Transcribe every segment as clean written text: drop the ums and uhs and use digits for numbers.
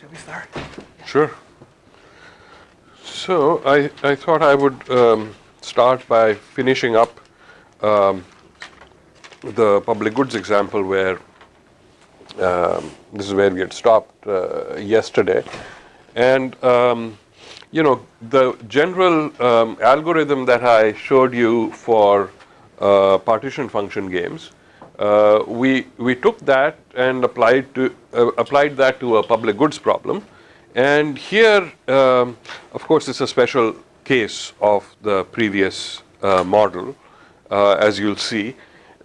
Shall we start? Sure. So I thought I would start by finishing up the public goods example where this is where we had stopped yesterday. And the general algorithm that I showed you for partition function games, we took that and applied that to a public goods problem. And here, of course, it's a special case of the previous model, as you'll see.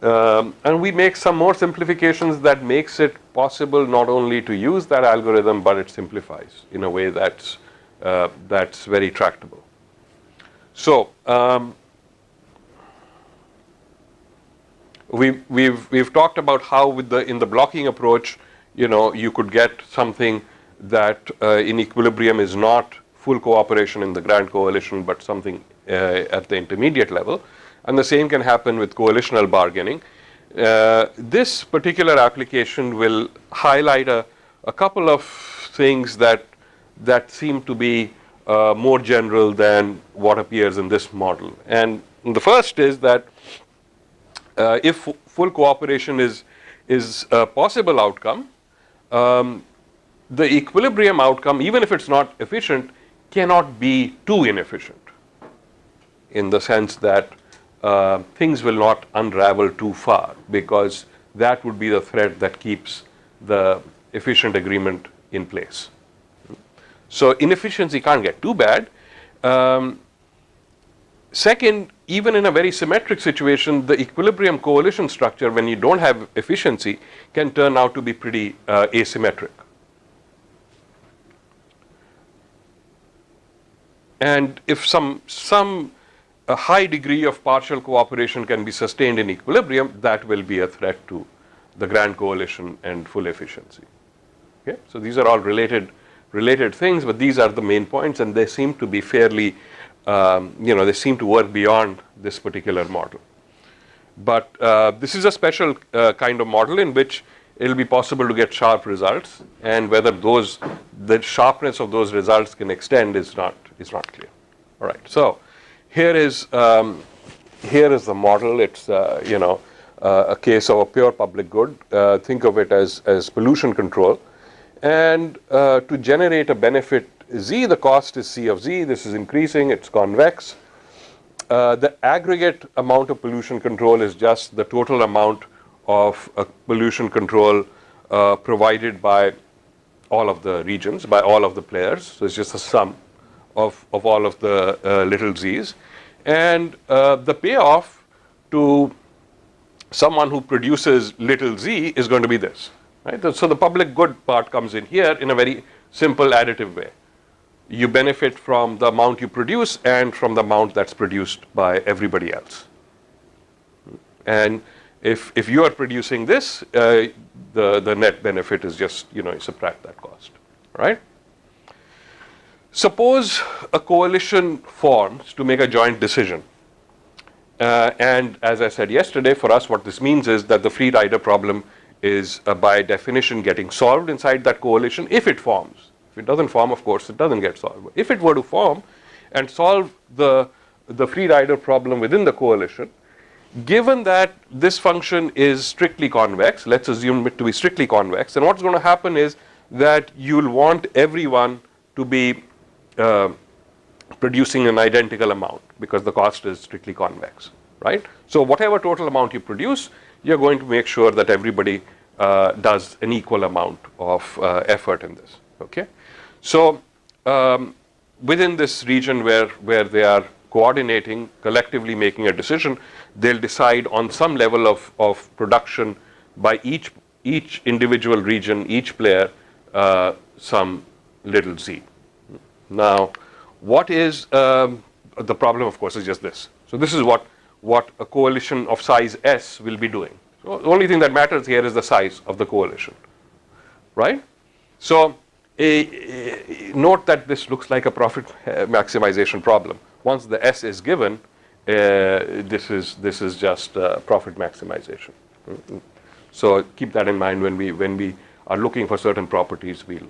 And we make some more simplifications that makes it possible not only to use that algorithm, but it simplifies in a way that's very tractable. So we've talked about how in the blocking approach, you could get something that in equilibrium is not full cooperation in the grand coalition, but something at the intermediate level. And the same can happen with coalitional bargaining. This particular application will highlight a couple of things that seem to be more general than what appears in this model. And the first is that if full cooperation is a possible outcome, the equilibrium outcome, even if it's not efficient, cannot be too inefficient, in the sense that things will not unravel too far, because that would be the thread that keeps the efficient agreement in place. So inefficiency can't get too bad. Second, even in a very symmetric situation, the equilibrium coalition structure, when you don't have efficiency, can turn out to be pretty asymmetric. And if a high degree of partial cooperation can be sustained in equilibrium, that will be a threat to the grand coalition and full efficiency. Okay? So these are all related things, but these are the main points, and they seem to be fairly, they seem to work beyond this particular model. But this is a special kind of model in which it will be possible to get sharp results, and whether the sharpness of those results can extend is not clear. All right. So here is the model. It's a case of a pure public good. Think of it as pollution control, and to generate a benefit Z, the cost is C of Z. This is increasing. It's convex. The aggregate amount of pollution control is just the total amount of pollution control provided by all of the regions, by all of the players. So it's just a sum of all of the little z's. And the payoff to someone who produces little z is going to be this. Right? So the public good part comes in here in a very simple additive way. You benefit from the amount you produce and from the amount that's produced by everybody else. And if you are producing this, the net benefit is just, you subtract that cost, right? Suppose a coalition forms to make a joint decision. And as I said yesterday, for us, what this means is that the free rider problem is by definition getting solved inside that coalition if it forms. If it doesn't form, of course, it doesn't get solved. If it were to form and solve the free rider problem within the coalition, given that this function is strictly convex, let's assume it to be strictly convex, then what's going to happen is that you'll want everyone to be producing an identical amount because the cost is strictly convex, right? So whatever total amount you produce, you're going to make sure that everybody does an equal amount of effort in this, okay? So within this region where they are coordinating, collectively making a decision, they'll decide on some level of production by each individual region, each player, some little z. Now, what is the problem, of course, is just this. So this is what a coalition of size S will be doing. So the only thing that matters here is the size of the coalition, right? So note that this looks like a profit maximization problem. Once the S is given, this is just profit maximization. So keep that in mind when we are looking for certain properties. We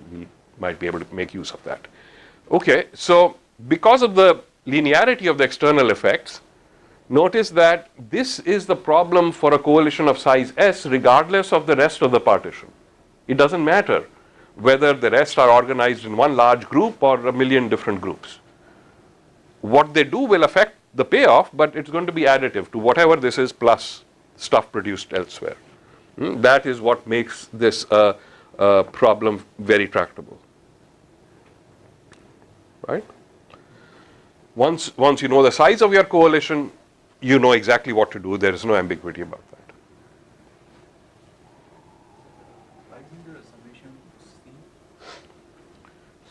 might be able to make use of that. Okay, so because of the linearity of the external effects, notice that this is the problem for a coalition of size S regardless of the rest of the partition. It doesn't matter whether the rest are organized in one large group or a million different groups. What they do will affect the payoff, but it's going to be additive to whatever this is plus stuff produced elsewhere. That is what makes this problem very tractable. Right? Once you know the size of your coalition, you know exactly what to do. There is no ambiguity about that.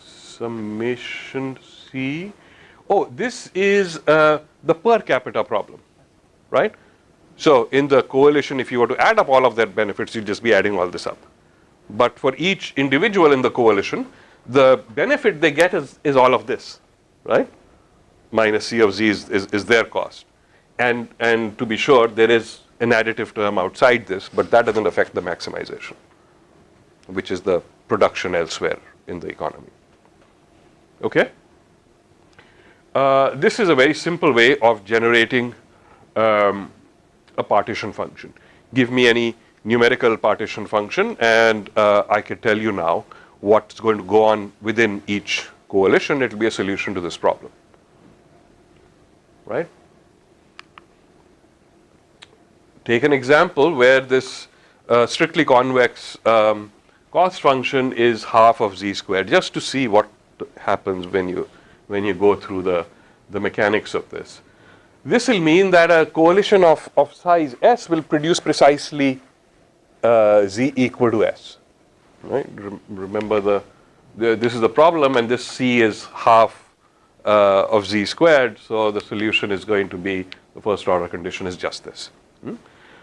Summation C. Oh, this is the per capita problem, right? So in the coalition, if you were to add up all of their benefits, you'd just be adding all this up. But for each individual in the coalition, the benefit they get is all of this, right? Minus C of Z is their cost. And to be sure, there is an additive term outside this, but that doesn't affect the maximization, which is the production elsewhere in the economy. Okay? This is a very simple way of generating a partition function. Give me any numerical partition function, and I can tell you now what's going to go on within each coalition. It will be a solution to this problem. Right? Take an example where this strictly convex cost function is half of z squared, just to see what happens when you go through the mechanics of this. This will mean that a coalition of size S will produce precisely Z equal to S. Right? Remember this is the problem, and this C is half of Z squared, so the solution is going to be, the first order condition is just this.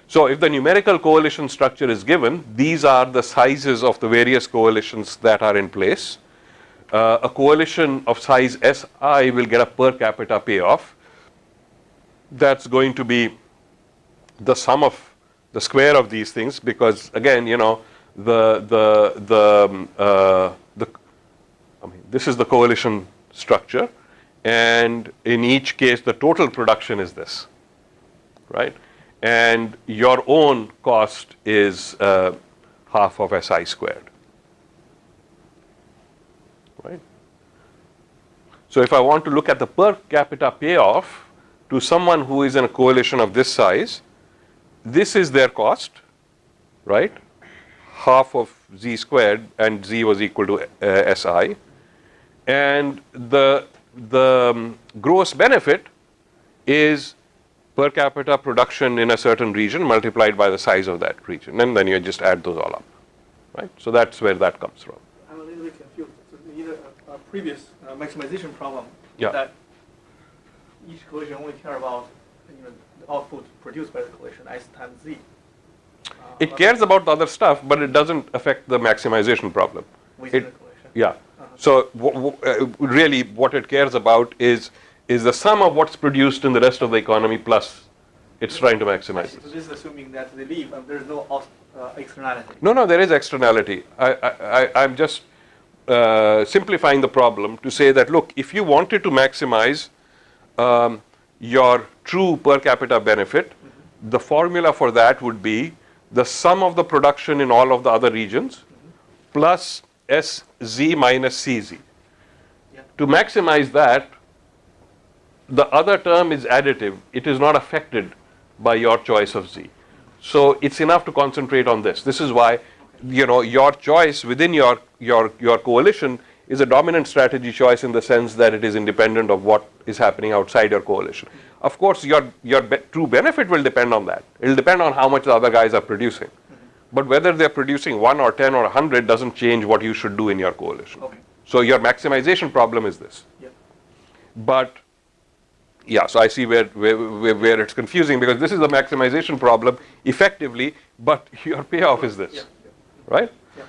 So if the numerical coalition structure is given, these are the sizes of the various coalitions that are in place. A coalition of size Si will get a per capita payoff. That's going to be the sum of the square of these things, because again, you know, this is the coalition structure, and in each case the total production is this, right? And your own cost is half of Si squared. Right? So if I want to look at the per capita payoff to someone who is in a coalition of this size, this is their cost, right? Half of Z squared, and Z was equal to Si. And the gross benefit is per capita production in a certain region multiplied by the size of that region, and then you just add those all up, right? So that's where that comes from. I'm a little bit confused. So in a previous maximization problem, yeah, that each coalition only care about the output produced by the coalition S times Z. It cares about the other stuff, but it doesn't affect the maximization problem. Within the coalition. Yeah. So really, what it cares about is the sum of what's produced in the rest of the economy plus it's trying to maximize. So this is assuming that they leave and there's no externality. No, there is externality. I'm just simplifying the problem to say that, look, if you wanted to maximize your true per capita benefit, the formula for that would be the sum of the production in all of the other regions plus SZ minus CZ. Yeah. To maximize that, the other term is additive. It is not affected by your choice of Z. So it's enough to concentrate on this. This is why, you know, your choice within your coalition is a dominant strategy choice in the sense that it is independent of what is happening outside your coalition. Of course, your true benefit will depend on that. It will depend on how much the other guys are producing. But whether they're producing 1 or 10 or 100 doesn't change what you should do in your coalition. Okay. So your maximization problem is this. Yeah. But yeah, so I see where it's confusing, because this is the maximization problem effectively, but your payoff is this, right? Yeah.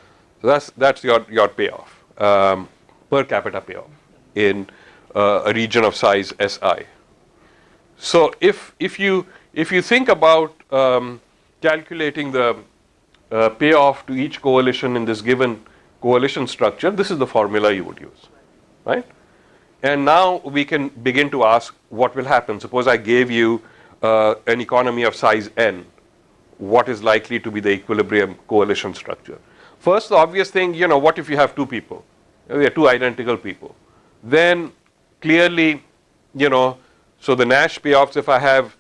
So that's your payoff, per capita payoff in a region of size Si. So if you think about calculating the payoff to each coalition in this given coalition structure, this is the formula you would use, right? And now we can begin to ask what will happen. Suppose I gave you an economy of size n. What is likely to be the equilibrium coalition structure? First, the obvious thing, what if you have two people? They are two identical people. Then clearly, so the Nash payoffs, if I have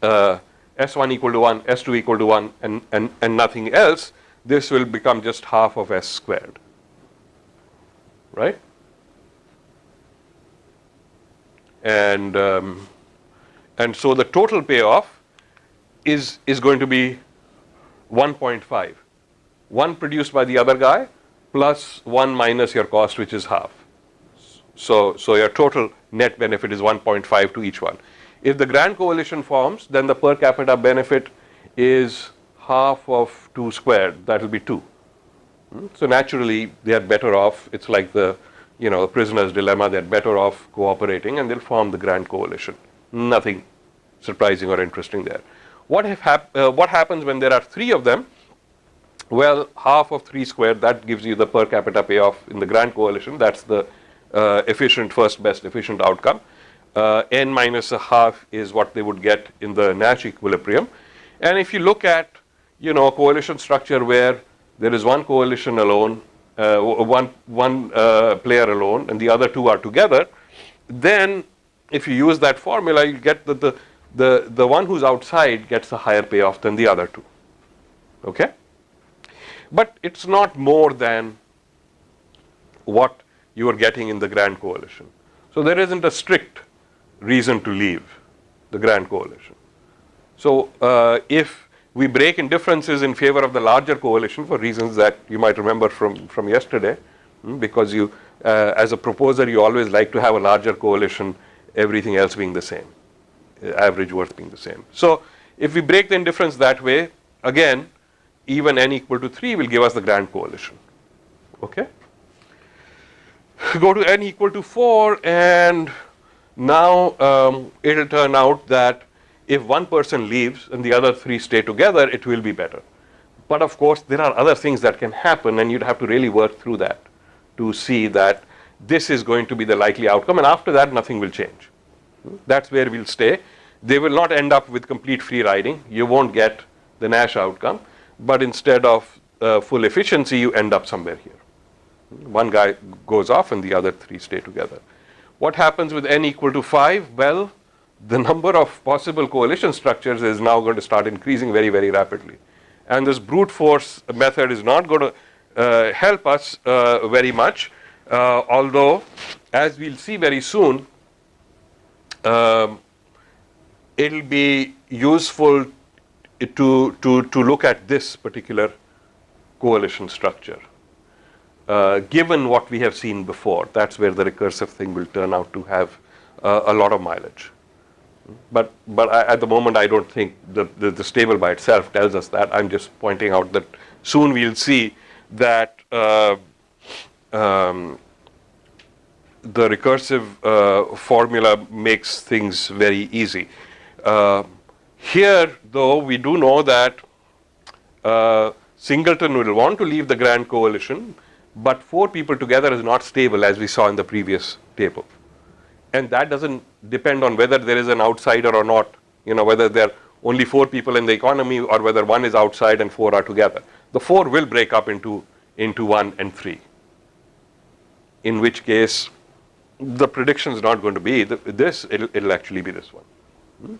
S1 equal to 1, S2 equal to 1, and nothing else, this will become just half of S squared, right? And so the total payoff is going to be 1.5. One produced by the other guy plus 1 minus your cost, which is half. So your total net benefit is 1.5 to each one. If the grand coalition forms, then the per capita benefit is half of 2 squared. That will be 2. So naturally, they are better off. It's like the prisoner's dilemma. They're better off cooperating, and they'll form the grand coalition. Nothing surprising or interesting there. What happens when there are 3 of them? Well, half of 3 squared, that gives you the per capita payoff in the grand coalition. That's the first best efficient outcome. N minus a half is what they would get in the Nash equilibrium. And if you look at, a coalition structure where there is one coalition alone, one player alone, and the other 2 are together, then if you use that formula, you get that the one who's outside gets a higher payoff than the other 2. Okay? But it's not more than what you are getting in the grand coalition. So there isn't a strict reason to leave the grand coalition. So if we break in differences in favor of the larger coalition for reasons that you might remember from yesterday, because you, as a proposer, you always like to have a larger coalition, everything else being the same, average worth being the same. So if we break the indifference that way, again, even n equal to 3 will give us the grand coalition. Okay? Go to n equal to 4, and now it will turn out that if one person leaves and the other 3 stay together, it will be better. But of course, there are other things that can happen, and you'd have to really work through that to see that this is going to be the likely outcome, and after that, nothing will change. That's where we'll stay. They will not end up with complete free riding. You won't get the Nash outcome, but instead of full efficiency, you end up somewhere here. One guy goes off and the other 3 stay together. What happens with n equal to 5? Well, the number of possible coalition structures is now going to start increasing very, very rapidly. And this brute force method is not going to help us very much, although, as we'll see very soon, it'll be useful to look at this particular coalition structure. Given what we have seen before, that's where the recursive thing will turn out to have a lot of mileage. But at the moment, I don't think the stable by itself tells us that. I'm just pointing out that soon we'll see that the recursive formula makes things very easy. Here, though, we do know that Singleton will want to leave the grand coalition, but 4 people together is not stable, as we saw in the previous table. And that doesn't depend on whether there is an outsider or not, whether there are only 4 people in the economy or whether one is outside and 4 are together. The 4 will break up into 1 and 3, in which case the prediction is not going to be this, it'll actually be this one.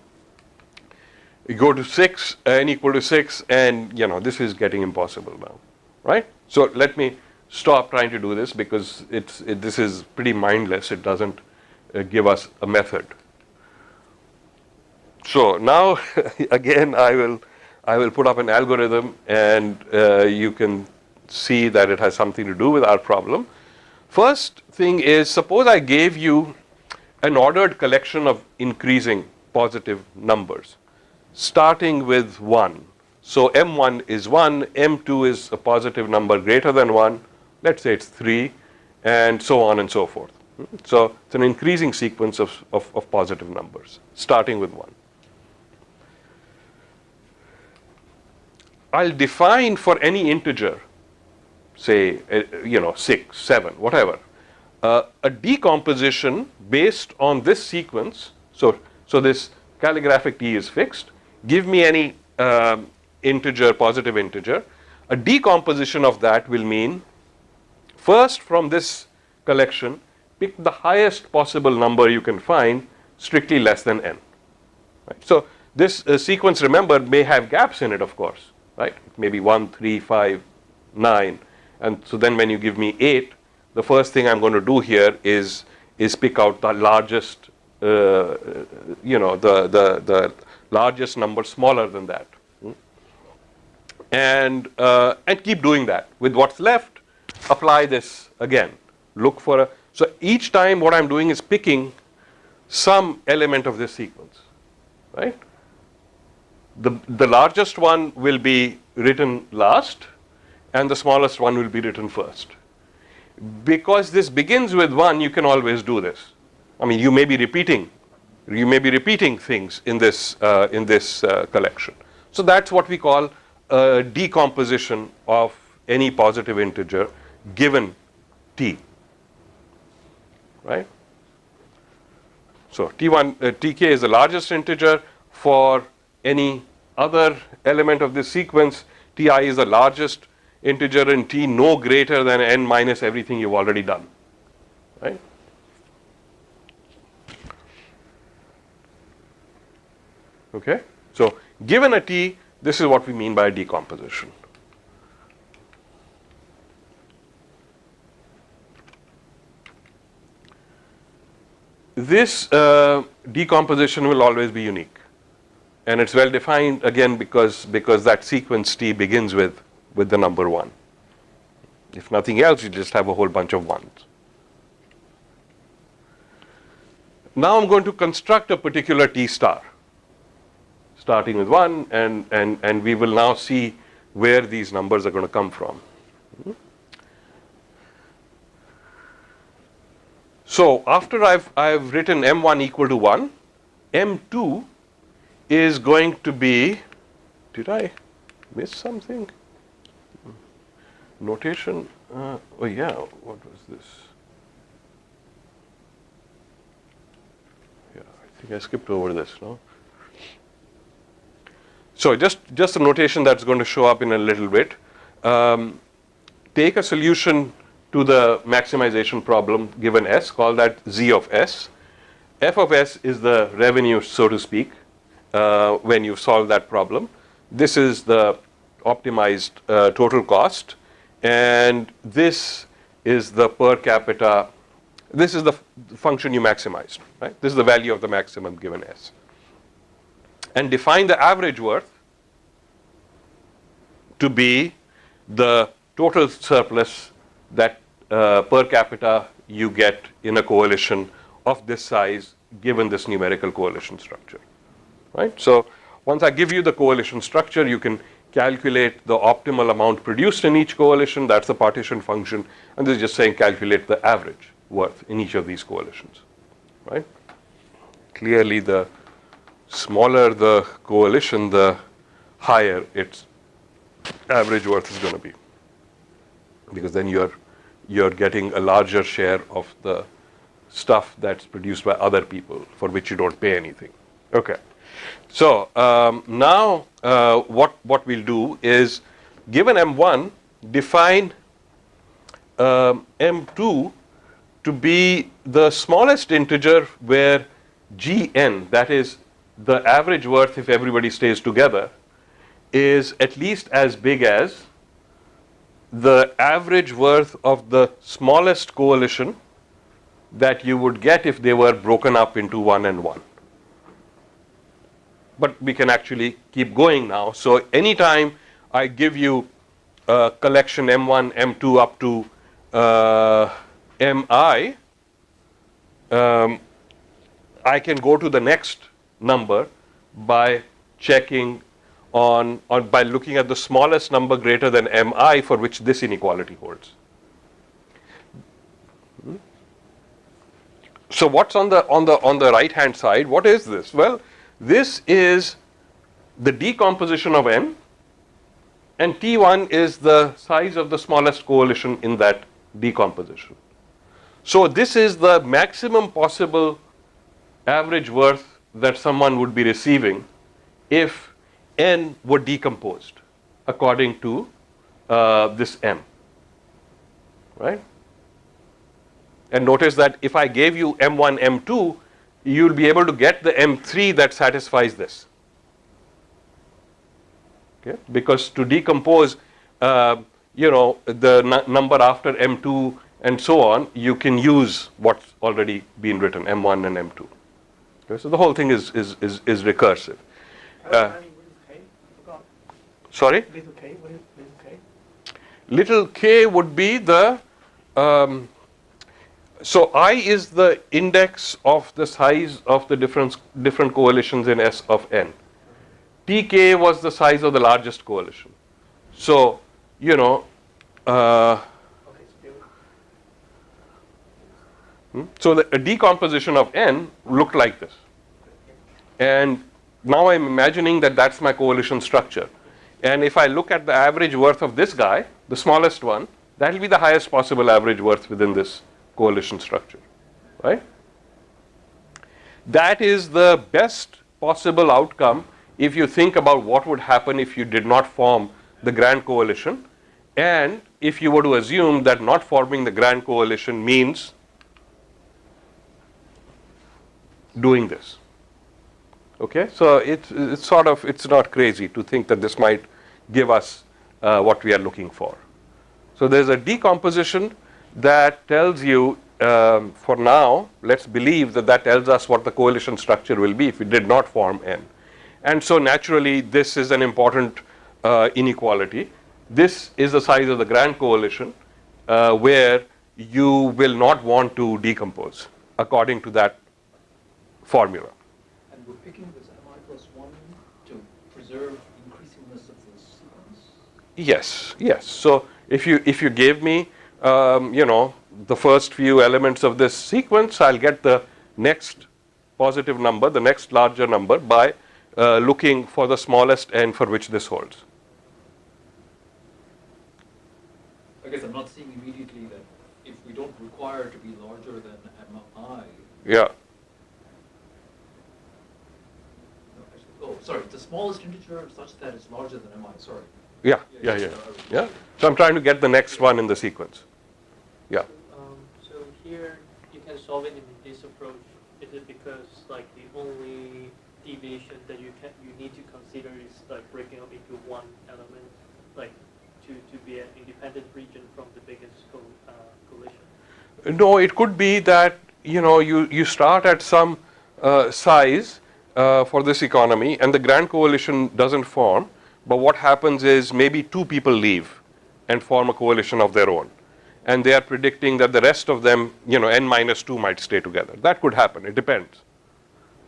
You go to 6, n equal to 6, and this is getting impossible now, right? So let me stop trying to do this, because this is pretty mindless. It doesn't give us a method. So now again I will put up an algorithm, and you can see that it has something to do with our problem. First thing is, suppose I gave you an ordered collection of increasing positive numbers starting with 1. So m1 is 1, m2 is a positive number greater than 1, let's say it's 3, and so on and so forth. So it's an increasing sequence of positive numbers, starting with 1. I'll define for any integer, say, 6, 7, whatever. A decomposition based on this sequence, so this calligraphic T is fixed, give me any integer, positive integer. A decomposition of that will mean first from this collection, pick the highest possible number you can find, strictly less than n. Right? So this sequence, remember, may have gaps in it, of course, right? Maybe 1, 3, 5, 9, and so then when you give me 8, the first thing I'm going to do here is pick out the largest, the largest number smaller than that, and keep doing that. With what's left, apply this again. Look for a, so each time what I'm doing is picking some element of this sequence, right? The largest one will be written last, and the smallest one will be written first. Because this begins with 1, you can always do this. I mean, you may be repeating things in this collection. So that's what we call a decomposition of any positive integer given t, right? So tk is the largest integer for any other element of this sequence. Ti is the largest integer in t, no greater than n minus everything you've already done, right? Okay, so given a t, this is what we mean by decomposition. This decomposition will always be unique, and it's well defined again because that sequence t begins with the number 1. If nothing else, you just have a whole bunch of 1s. Now I'm going to construct a particular t star, starting with 1, and we will now see where these numbers are going to come from. So after I've written m1 equal to 1, m2 is going to be, did I miss something? Notation, oh yeah, what was this? Yeah, I think I skipped over this, no? So just a notation that's going to show up in a little bit. Take a solution to the maximization problem given S, call that Z of S. F of S is the revenue, so to speak, when you solve that problem. This is the optimized total cost, and this is the per capita, this is the function you maximized, right? This is the value of the maximum given S. And define the average worth to be the total surplus that per capita you get in a coalition of this size given this numerical coalition structure, right? So once I give you the coalition structure, you can calculate the optimal amount produced in each coalition. That's the partition function, and this is just saying calculate the average worth in each of these coalitions, right? Clearly, the smaller the coalition, the higher its average worth is going to be, because then you're getting a larger share of the stuff that's produced by other people for which you don't pay anything. Okay. So now what we'll do is, given m1, define m2 to be the smallest integer where gn, that is the average worth if everybody stays together, is at least as big as the average worth of the smallest coalition that you would get if they were broken up into 1 and 1. But we can actually keep going now. So anytime I give you a collection m1, m2 up to mi, I can go to the next number by checking by looking at the smallest number greater than mi for which this inequality holds. So what's on the right hand side? What is this? Well, this is the decomposition of n and T1 is the size of the smallest coalition in that decomposition. So this is the maximum possible average worth that someone would be receiving if n were decomposed according to this m, right? And notice that if I gave you m1, m2, you'll be able to get the m3 that satisfies this. Okay? Because to decompose, the number after m2 and so on, you can use what's already been written, m1 and m2. Okay? So the whole thing is recursive. What is K? I forgot. Sorry? Little K. What is little K? Little k would be the so I is the index of the size of the different coalitions in S of n. Tk was the size of the largest coalition. So, so the decomposition of n looked like this. And now I'm imagining that that's my coalition structure. And if I look at the average worth of this guy, the smallest one, that will be the highest possible average worth within this coalition structure, right? That is the best possible outcome if you think about what would happen if you did not form the grand coalition, and if you were to assume that not forming the grand coalition means doing this. Okay, so it's not crazy to think that this might give us what we are looking for. So there's a decomposition that tells you, for now, let's believe that tells us what the coalition structure will be if we did not form n. And so naturally, this is an important inequality. This is the size of the grand coalition where you will not want to decompose according to that formula. And we're picking this mi+1 to preserve increasingness of the sequence? Yes. So if you gave me the first few elements of this sequence, I'll get the next positive number, the next larger number by looking for the smallest n for which this holds. I guess I'm not seeing immediately that if we don't require it to be larger than mi. Yeah. Oh, sorry, the smallest integer such that it's larger than mi, sorry. Yeah. So I'm trying to get the next one in the sequence. Yeah. So here you can solve it in this approach. Is it because like the only deviation that you need to consider is like breaking up into one element, like to be an independent region from the biggest collision? No, it could be that you start at some size for this economy, and the grand coalition doesn't form. But what happens is maybe two people leave and form a coalition of their own, and they are predicting that the rest of them, n-2 might stay together. That could happen. It depends.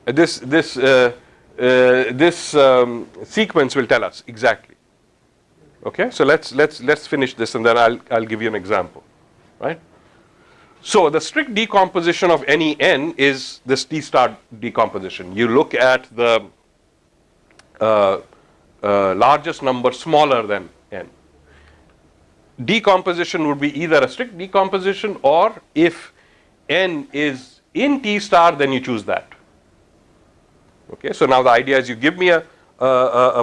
This sequence will tell us exactly. Okay, so let's finish this, and then I'll give you an example, right? So the strict decomposition of any n is this T star decomposition. You look at the largest number smaller than n. Decomposition would be either a strict decomposition, or if n is in T star, then you choose that. Okay, so now the idea is you give me a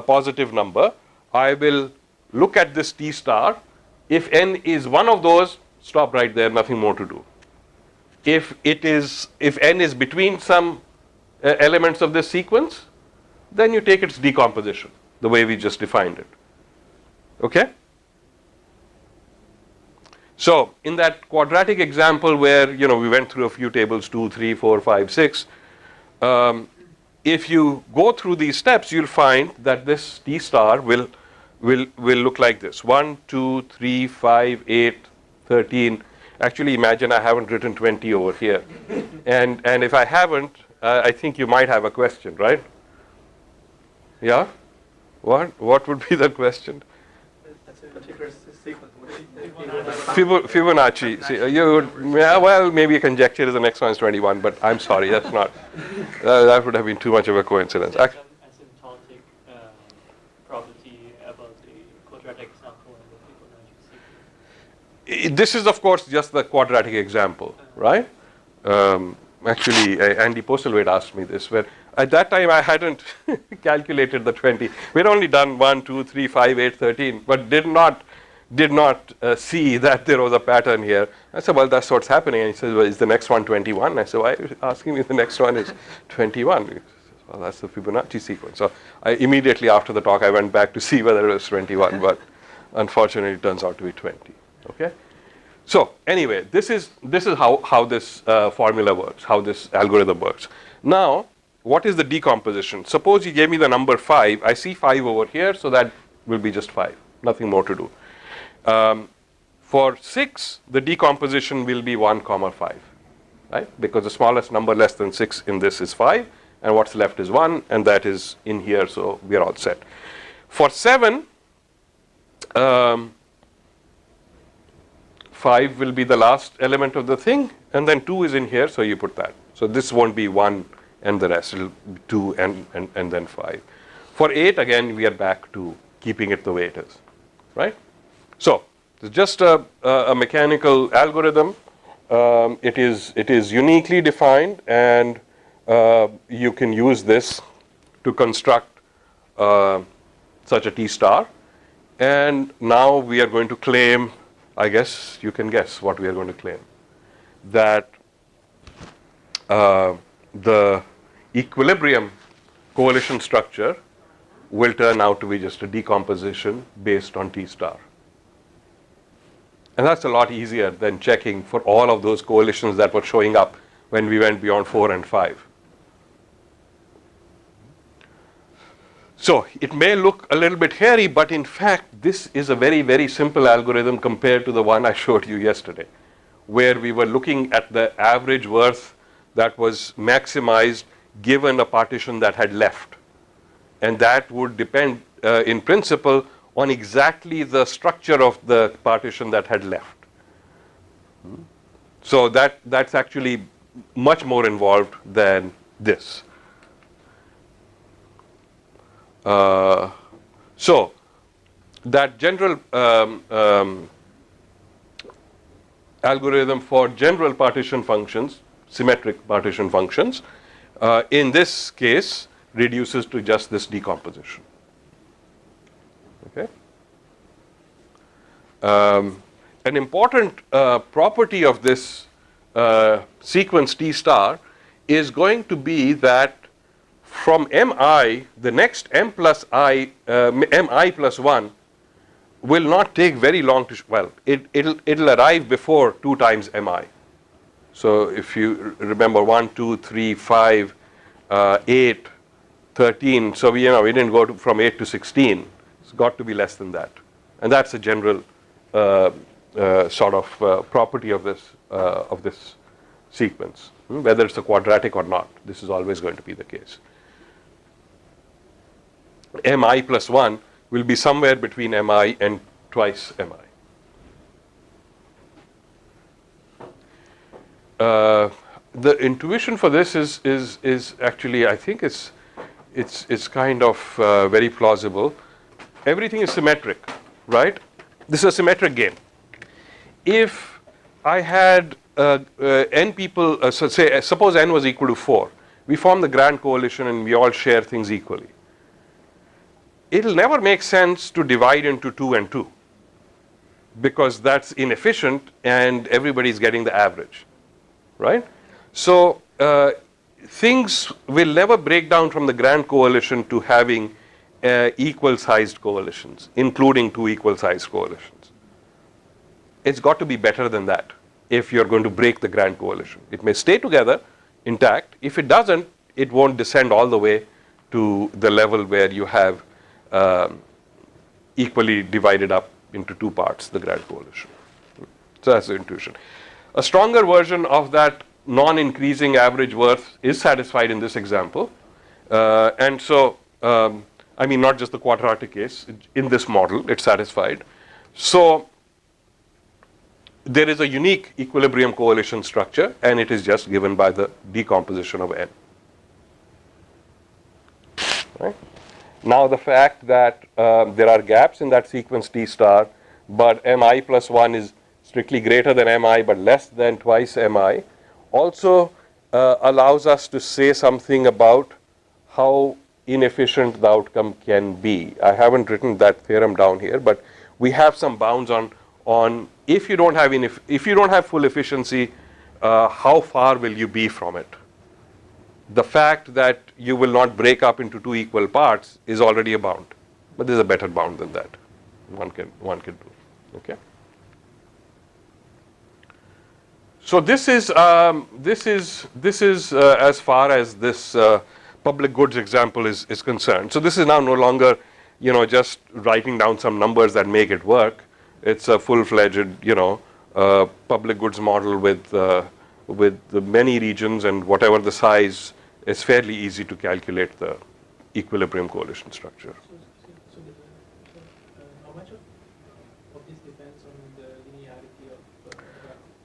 positive number, I will look at this T star. If n is one of those, stop right there, nothing more to do. If n is between some elements of this sequence, then you take its decomposition, the way we just defined it. Okay? So in that quadratic example where we went through a few tables, 2, 3, 4, 5, 6, if you go through these steps, you'll find that this T star will look like this: 1, 2, 3, 5, 8, 13. Actually, imagine I haven't written 20 over here, and if I haven't, I think you might have a question, right? Yeah. What would be the question? That's a particular sequence. Fibonacci. See, well, maybe a conjecture is the next one is 21, but I'm sorry, that's not. That would have been too much of a coincidence. Some asymptotic property about the quadratic This is, of course, just the quadratic example, right? Actually, Andy Postlewaite asked me this, where at that time I hadn't calculated the 20. We'd only done 1, 2, 3, 5, 8, 13, but did not see that there was a pattern here. I said, well, that's what's happening. And he says, well, is the next one 21? I said, why are you asking me if the next one is 21? He says, well, that's the Fibonacci sequence. So I immediately after the talk, I went back to see whether it was 21, but unfortunately, it turns out to be 20. Okay. So anyway, this is how this formula works, how this algorithm works. Now, what is the decomposition? Suppose you gave me the number 5. I see 5 over here, so that will be just 5. Nothing more to do. For 6, the decomposition will be 1, 5, right? Because the smallest number less than 6 in this is 5, and what's left is 1, and that is in here, so we are all set. For 7, 5 will be the last element of the thing, and then 2 is in here, so you put that. So this won't be 1 and the rest, it'll be 2 and then 5. For 8, again, we are back to keeping it the way it is, right? So it's just a mechanical algorithm. It is uniquely defined, and you can use this to construct such a T star. And now we are going to claim, I guess you can guess what we are going to claim, that the equilibrium coalition structure will turn out to be just a decomposition based on T star. And that's a lot easier than checking for all of those coalitions that were showing up when we went beyond 4 and 5. So it may look a little bit hairy, but in fact, this is a very, very simple algorithm compared to the one I showed you yesterday, where we were looking at the average worth that was maximized given a partition that had left. And that would depend, in principle, on exactly the structure of the partition that had left. So that's actually much more involved than this. So that general algorithm for general partition functions, symmetric partition functions, in this case reduces to just this decomposition. Okay. An important property of this sequence T star is going to be that from mi, the next m plus I, mi plus 1 will not take very long to, well, it'll arrive before 2 times mi. So if you remember 1, 2, 3, 5, 8, 13, so we didn't go from 8 to 16. It's got to be less than that. And that's a general sort of property of this sequence. Whether it's a quadratic or not, this is always going to be the case. Mi plus 1 will be somewhere between mi and twice mi. The intuition for this is actually, I think it's kind of very plausible. Everything is symmetric, right? This is a symmetric game. If I had n people, so suppose n was equal to 4, we form the grand coalition and we all share things equally. It'll never make sense to divide into 2 and 2 because that's inefficient and everybody's getting the average, right? So things will never break down from the grand coalition to having equal sized coalitions, including 2 equal sized coalitions. It's got to be better than that if you're going to break the grand coalition. It may stay together intact. If it doesn't, it won't descend all the way to the level where you have equally divided up into 2 parts, the grand coalition. So that's the intuition. A stronger version of that non-increasing average worth is satisfied in this example. And so, I mean, not just the quadratic case, in this model, it's satisfied. So there is a unique equilibrium coalition structure, and it is just given by the decomposition of n. Right? Now the fact that there are gaps in that sequence T star, but mi plus 1 is strictly greater than mi but less than twice mi, also allows us to say something about how inefficient the outcome can be. I haven't written that theorem down here, but we have some bounds on if you don't have full efficiency, how far will you be from it? The fact that you will not break up into two equal parts is already a bound, but there's a better bound than that. One can do. Okay. So this is as far as this public goods example is concerned. So this is now no longer, just writing down some numbers that make it work. It's a full-fledged, public goods model with the many regions, and whatever the size, it's fairly easy to calculate the equilibrium coalition structure. So how much of this depends on the linearity of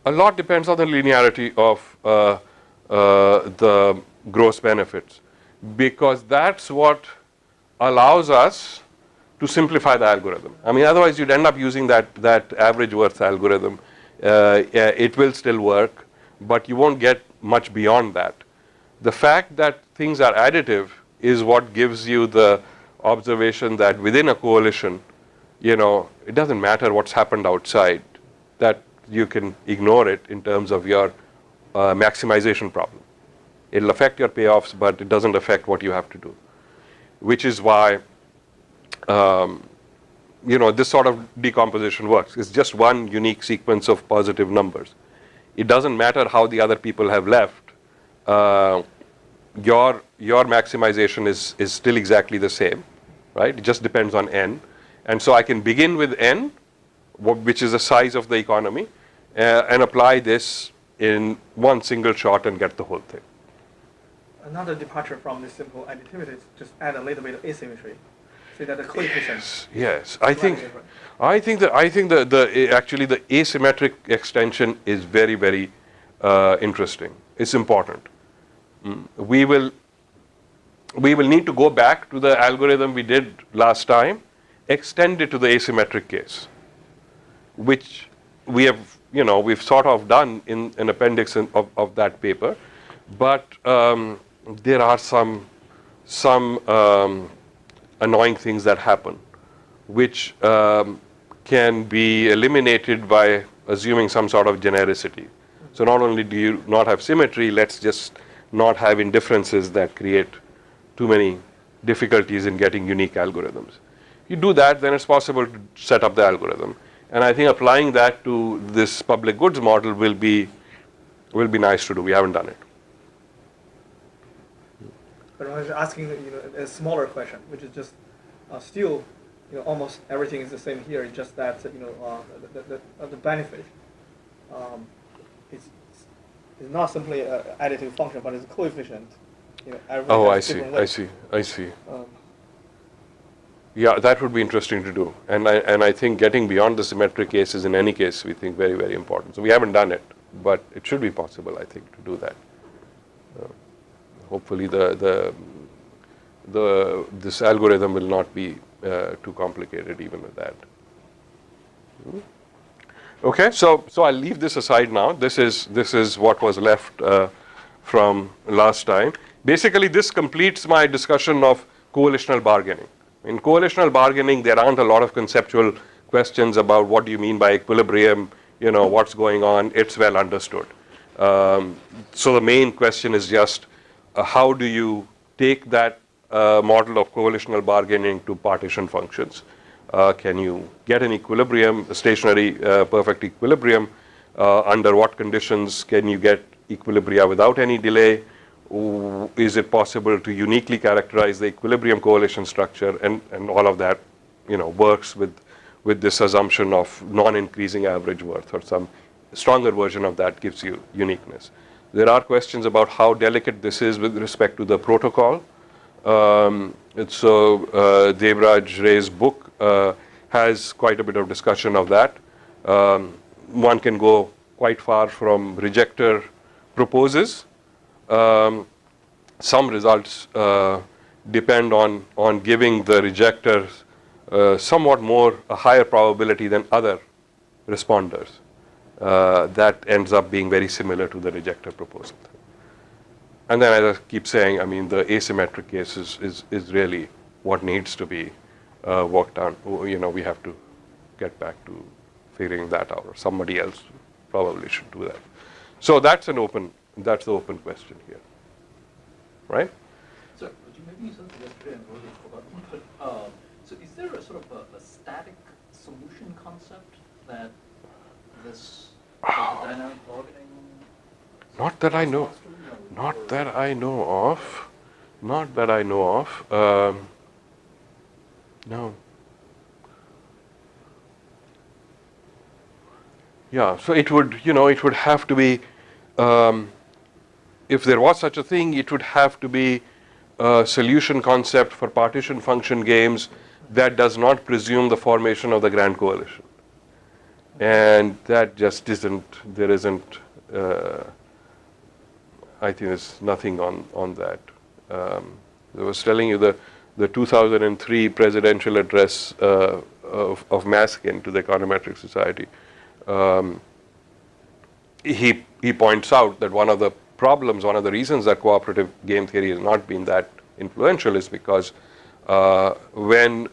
A lot depends on the linearity of the gross benefits, because that's what allows us to simplify the algorithm. I mean, otherwise you'd end up using that average worth algorithm. It will still work, but you won't get much beyond that. The fact that things are additive is what gives you the observation that within a coalition, it doesn't matter what's happened outside, that you can ignore it in terms of your maximization problem. It'll affect your payoffs, but it doesn't affect what you have to do, which is why this sort of decomposition works. It's just one unique sequence of positive numbers. It doesn't matter how the other people have left. Your maximization is still exactly the same, right? It just depends on n. And so I can begin with n, which is the size of the economy, and apply this in one single shot and get the whole thing. Another departure from this simple additivity is just add a little bit of asymmetry. Say that the coefficients. Yes. I think actually the asymmetric extension is very, very interesting. It's important. We will need to go back to the algorithm we did last time, extend it to the asymmetric case, which we've sort of done in an appendix of that paper, but there are some annoying things that happen, which can be eliminated by assuming some sort of genericity. So not only do you not have symmetry, let's just not have indifferences that create too many difficulties in getting unique algorithms. If you do that, then it's possible to set up the algorithm. And I think applying that to this public goods model will be nice to do. We haven't done it. But I was asking a smaller question, which is just still almost everything is the same here. It's just that the benefit is not simply an additive function, but it's a coefficient. Oh, I see. Yeah, that would be interesting to do, and I think getting beyond the symmetric case is in any case we think very, very important. So we haven't done it, but it should be possible, I think, to do that. Hopefully, this algorithm will not be too complicated even with that. Okay, so I'll leave this aside now. This is what was left from last time. Basically, this completes my discussion of coalitional bargaining. In coalitional bargaining, there aren't a lot of conceptual questions about what do you mean by equilibrium, what's going on. It's well understood. So the main question is just how do you take that model of coalitional bargaining to partition functions? Can you get an equilibrium, a stationary perfect equilibrium? Under what conditions can you get equilibria without any delay? Is it possible to uniquely characterize the equilibrium coalition structure? And all of that works with this assumption of non-increasing average worth, or some stronger version of that gives you uniqueness. There are questions about how delicate this is with respect to the protocol. Devraj Ray's book has quite a bit of discussion of that. One can go quite far from rejector proposes. Some results depend on giving the rejectors somewhat more a higher probability than other responders. that ends up being very similar to the rejector proposal. And then, as I keep saying, I mean, the asymmetric case is really what needs to be worked on. We have to get back to figuring that out, or somebody else probably should do that. So that's the open question here, right? So, maybe you said yesterday and already forgotten, but so is there a sort of a static solution concept that this dynamic bargaining? Not that I know. Not that I know of. Not that I know of. No. Yeah. So it would, it would have to be. If there was such a thing, it would have to be a solution concept for partition function games that does not presume the formation of the grand coalition. And that just isn't. There isn't. I think there's nothing on that. I was telling you the 2003 presidential address of Maskin to the Econometric Society. He points out that one of the problems, one of the reasons that cooperative game theory has not been that influential is because when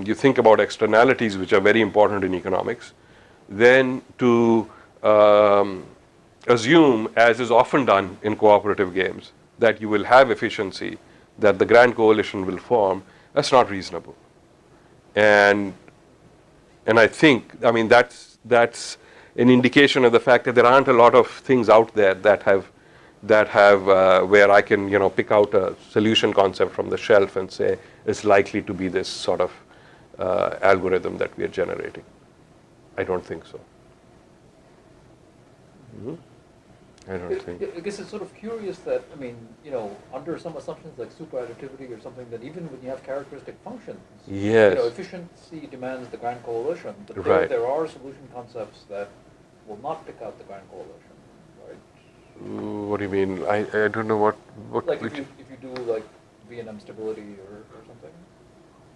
you think about externalities, which are very important in economics, then to assume, as is often done in cooperative games, that you will have efficiency, that the grand coalition will form, that's not reasonable. And I think, I mean, that's an indication of the fact that there aren't a lot of things out there that have where I can pick out a solution concept from the shelf and say it's likely to be this sort of algorithm that we are generating. I don't think so. Mm-hmm. I don't think. I guess it's sort of curious that, I mean, under some assumptions like superadditivity or something, that even when you have characteristic functions, yes, efficiency demands the grand coalition, but right, there are solution concepts that will not pick out the grand coalition, right? What do you mean? I don't know what like if you do like V&M stability or something.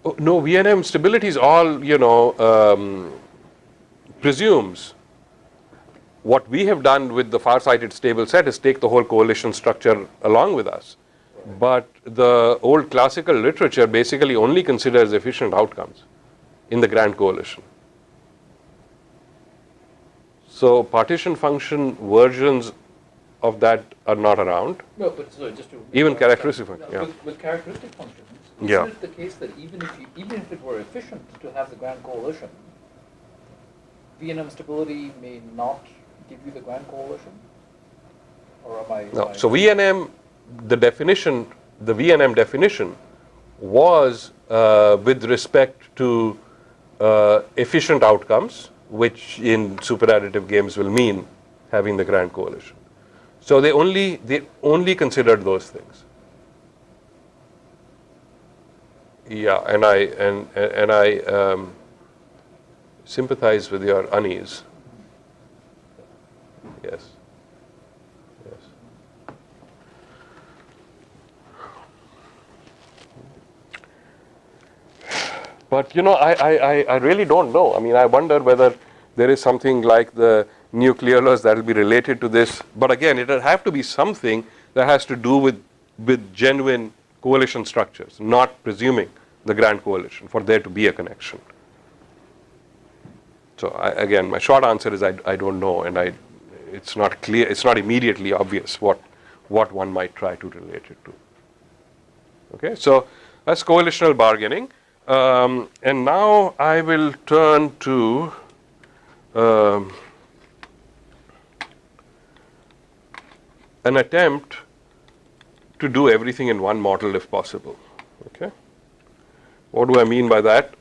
Oh, no, V&M stability is all presumes. What we have done with the far-sighted stable set is take the whole coalition structure along with us. Right. But the old classical literature basically only considers efficient outcomes in the grand coalition. So partition function versions of that are not around. No, but so just to even characteristic function. Yeah. With characteristic functions, isn't yeah, it the case that even if it were efficient to have the grand coalition, V&M stability may not give you the grand coalition? Or am I? No. So V&M, the V&M definition was with respect to efficient outcomes, which in superadditive games will mean having the grand coalition. So they only considered those things. Yeah, and I sympathize with your unease. Yes. Yes. But I really don't know. I mean, I wonder whether there is something like the nuclear laws that will be related to this. But again, it will have to be something that has to do with genuine coalition structures, not presuming the grand coalition for there to be a connection. So again, my short answer is I don't know, and it's not clear. It's not immediately obvious what one might try to relate it to. Okay, so that's coalitional bargaining. And now I will turn to an attempt to do everything in one model if possible. Okay, what do I mean by that?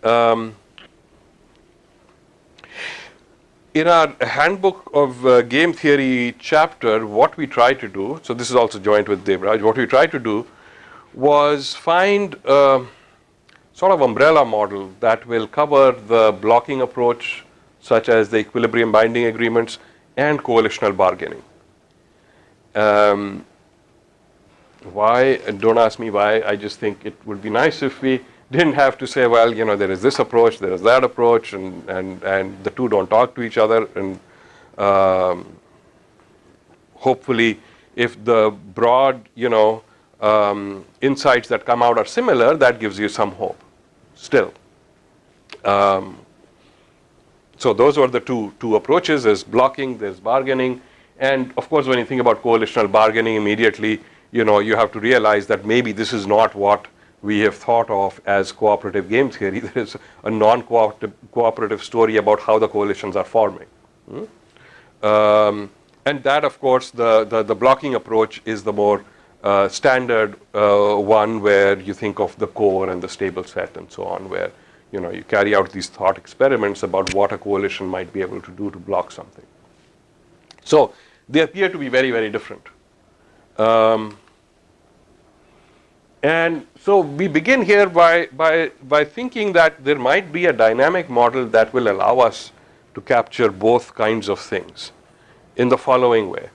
In our handbook of game theory chapter, what we tried to do, so this is also joint with Devraj, what we tried to do was find a sort of umbrella model that will cover the blocking approach, such as the equilibrium binding agreements and coalitional bargaining. Why? Don't ask me why. I just think it would be nice if we didn't have to say, well, there is this approach, there is that approach, and the two don't talk to each other. And hopefully, if the broad, insights that come out are similar, that gives you some hope. Still, so those were the two approaches. There's blocking, there's bargaining, and of course, when you think about coalitional bargaining, immediately, you have to realize that maybe this is not what we have thought of as cooperative game theory. There is a non-cooperative story about how the coalitions are forming. And that, of course, the blocking approach is the more standard one, where you think of the core and the stable set and so on, where you carry out these thought experiments about what a coalition might be able to do to block something. So they appear to be very, very different. And so we begin here by thinking that there might be a dynamic model that will allow us to capture both kinds of things in the following way.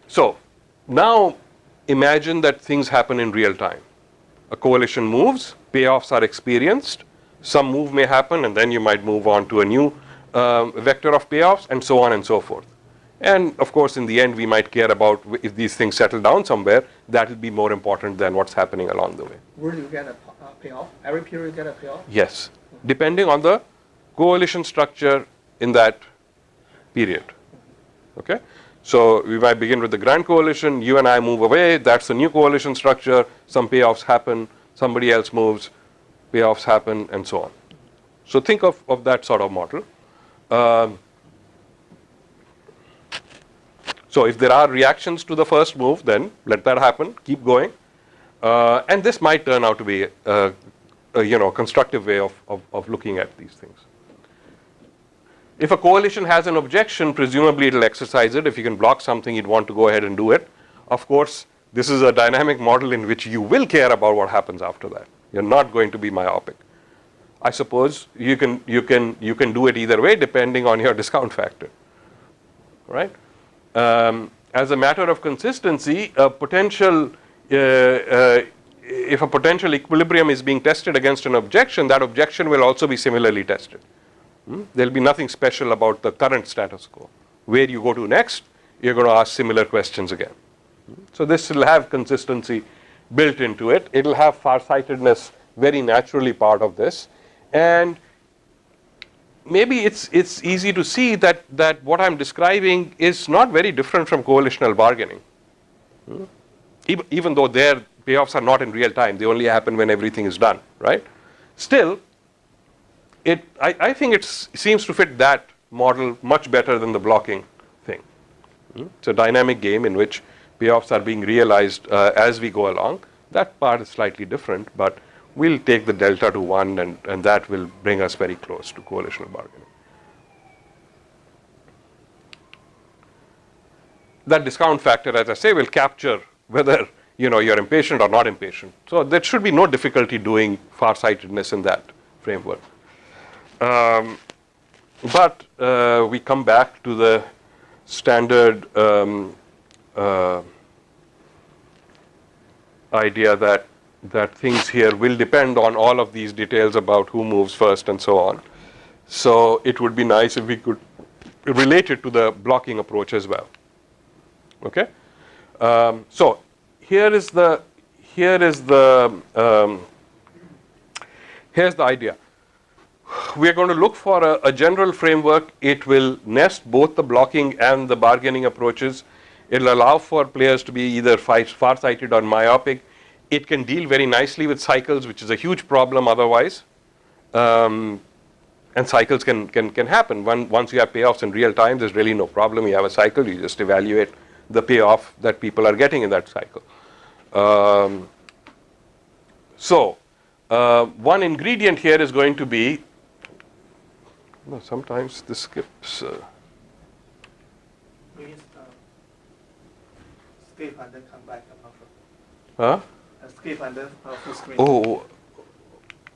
So now imagine that things happen in real time. A coalition moves, payoffs are experienced, some move may happen, and then you might move on to a new vector of payoffs, and so on and so forth. And of course, in the end, we might care about if these things settle down somewhere. That will be more important than what's happening along the way. Where do you get a payoff? Every period you get a payoff? Yes, depending on the coalition structure in that period. Okay? So we might begin with the grand coalition. You and I move away. That's a new coalition structure. Some payoffs happen. Somebody else moves. Payoffs happen, and so on. So think of that sort of model. So if there are reactions to the first move, then let that happen. Keep going. And this might turn out to be a constructive way of looking at these things. If a coalition has an objection, presumably it will exercise it. If you can block something, you'd want to go ahead and do it. Of course, this is a dynamic model in which you will care about what happens after that. You're not going to be myopic. I suppose you can do it either way, depending on your discount factor. Right? As a matter of consistency, if a potential equilibrium is being tested against an objection, that objection will also be similarly tested. There will be nothing special about the current status quo. Where you go to next, you're going to ask similar questions again. So this will have consistency built into it. It will have farsightedness very naturally part of this. And maybe it's easy to see that what I'm describing is not very different from coalitional bargaining. Even though their payoffs are not in real time, they only happen when everything is done, right? Still, I think it seems to fit that model much better than the blocking thing. It's a dynamic game in which payoffs are being realized as we go along. That part is slightly different, but we'll take the delta to 1, and that will bring us very close to coalitional bargaining. That discount factor, as I say, will capture whether you're impatient or not impatient. So there should be no difficulty doing farsightedness in that framework. But we come back to the standard idea that things here will depend on all of these details about who moves first and so on. So it would be nice if we could relate it to the blocking approach as well. Okay? So here's the idea. We are going to look for a general framework. It will nest both the blocking and the bargaining approaches. It will allow for players to be either farsighted or myopic. It can deal very nicely with cycles, which is a huge problem otherwise. And cycles can happen. Once you have payoffs in real time, there's really no problem. You have a cycle, you just evaluate the payoff that people are getting in that cycle. So one ingredient here is going to be, sometimes this skips. Please skip and then come back. I'm not sure. Huh? Skip and then full screen. Oh,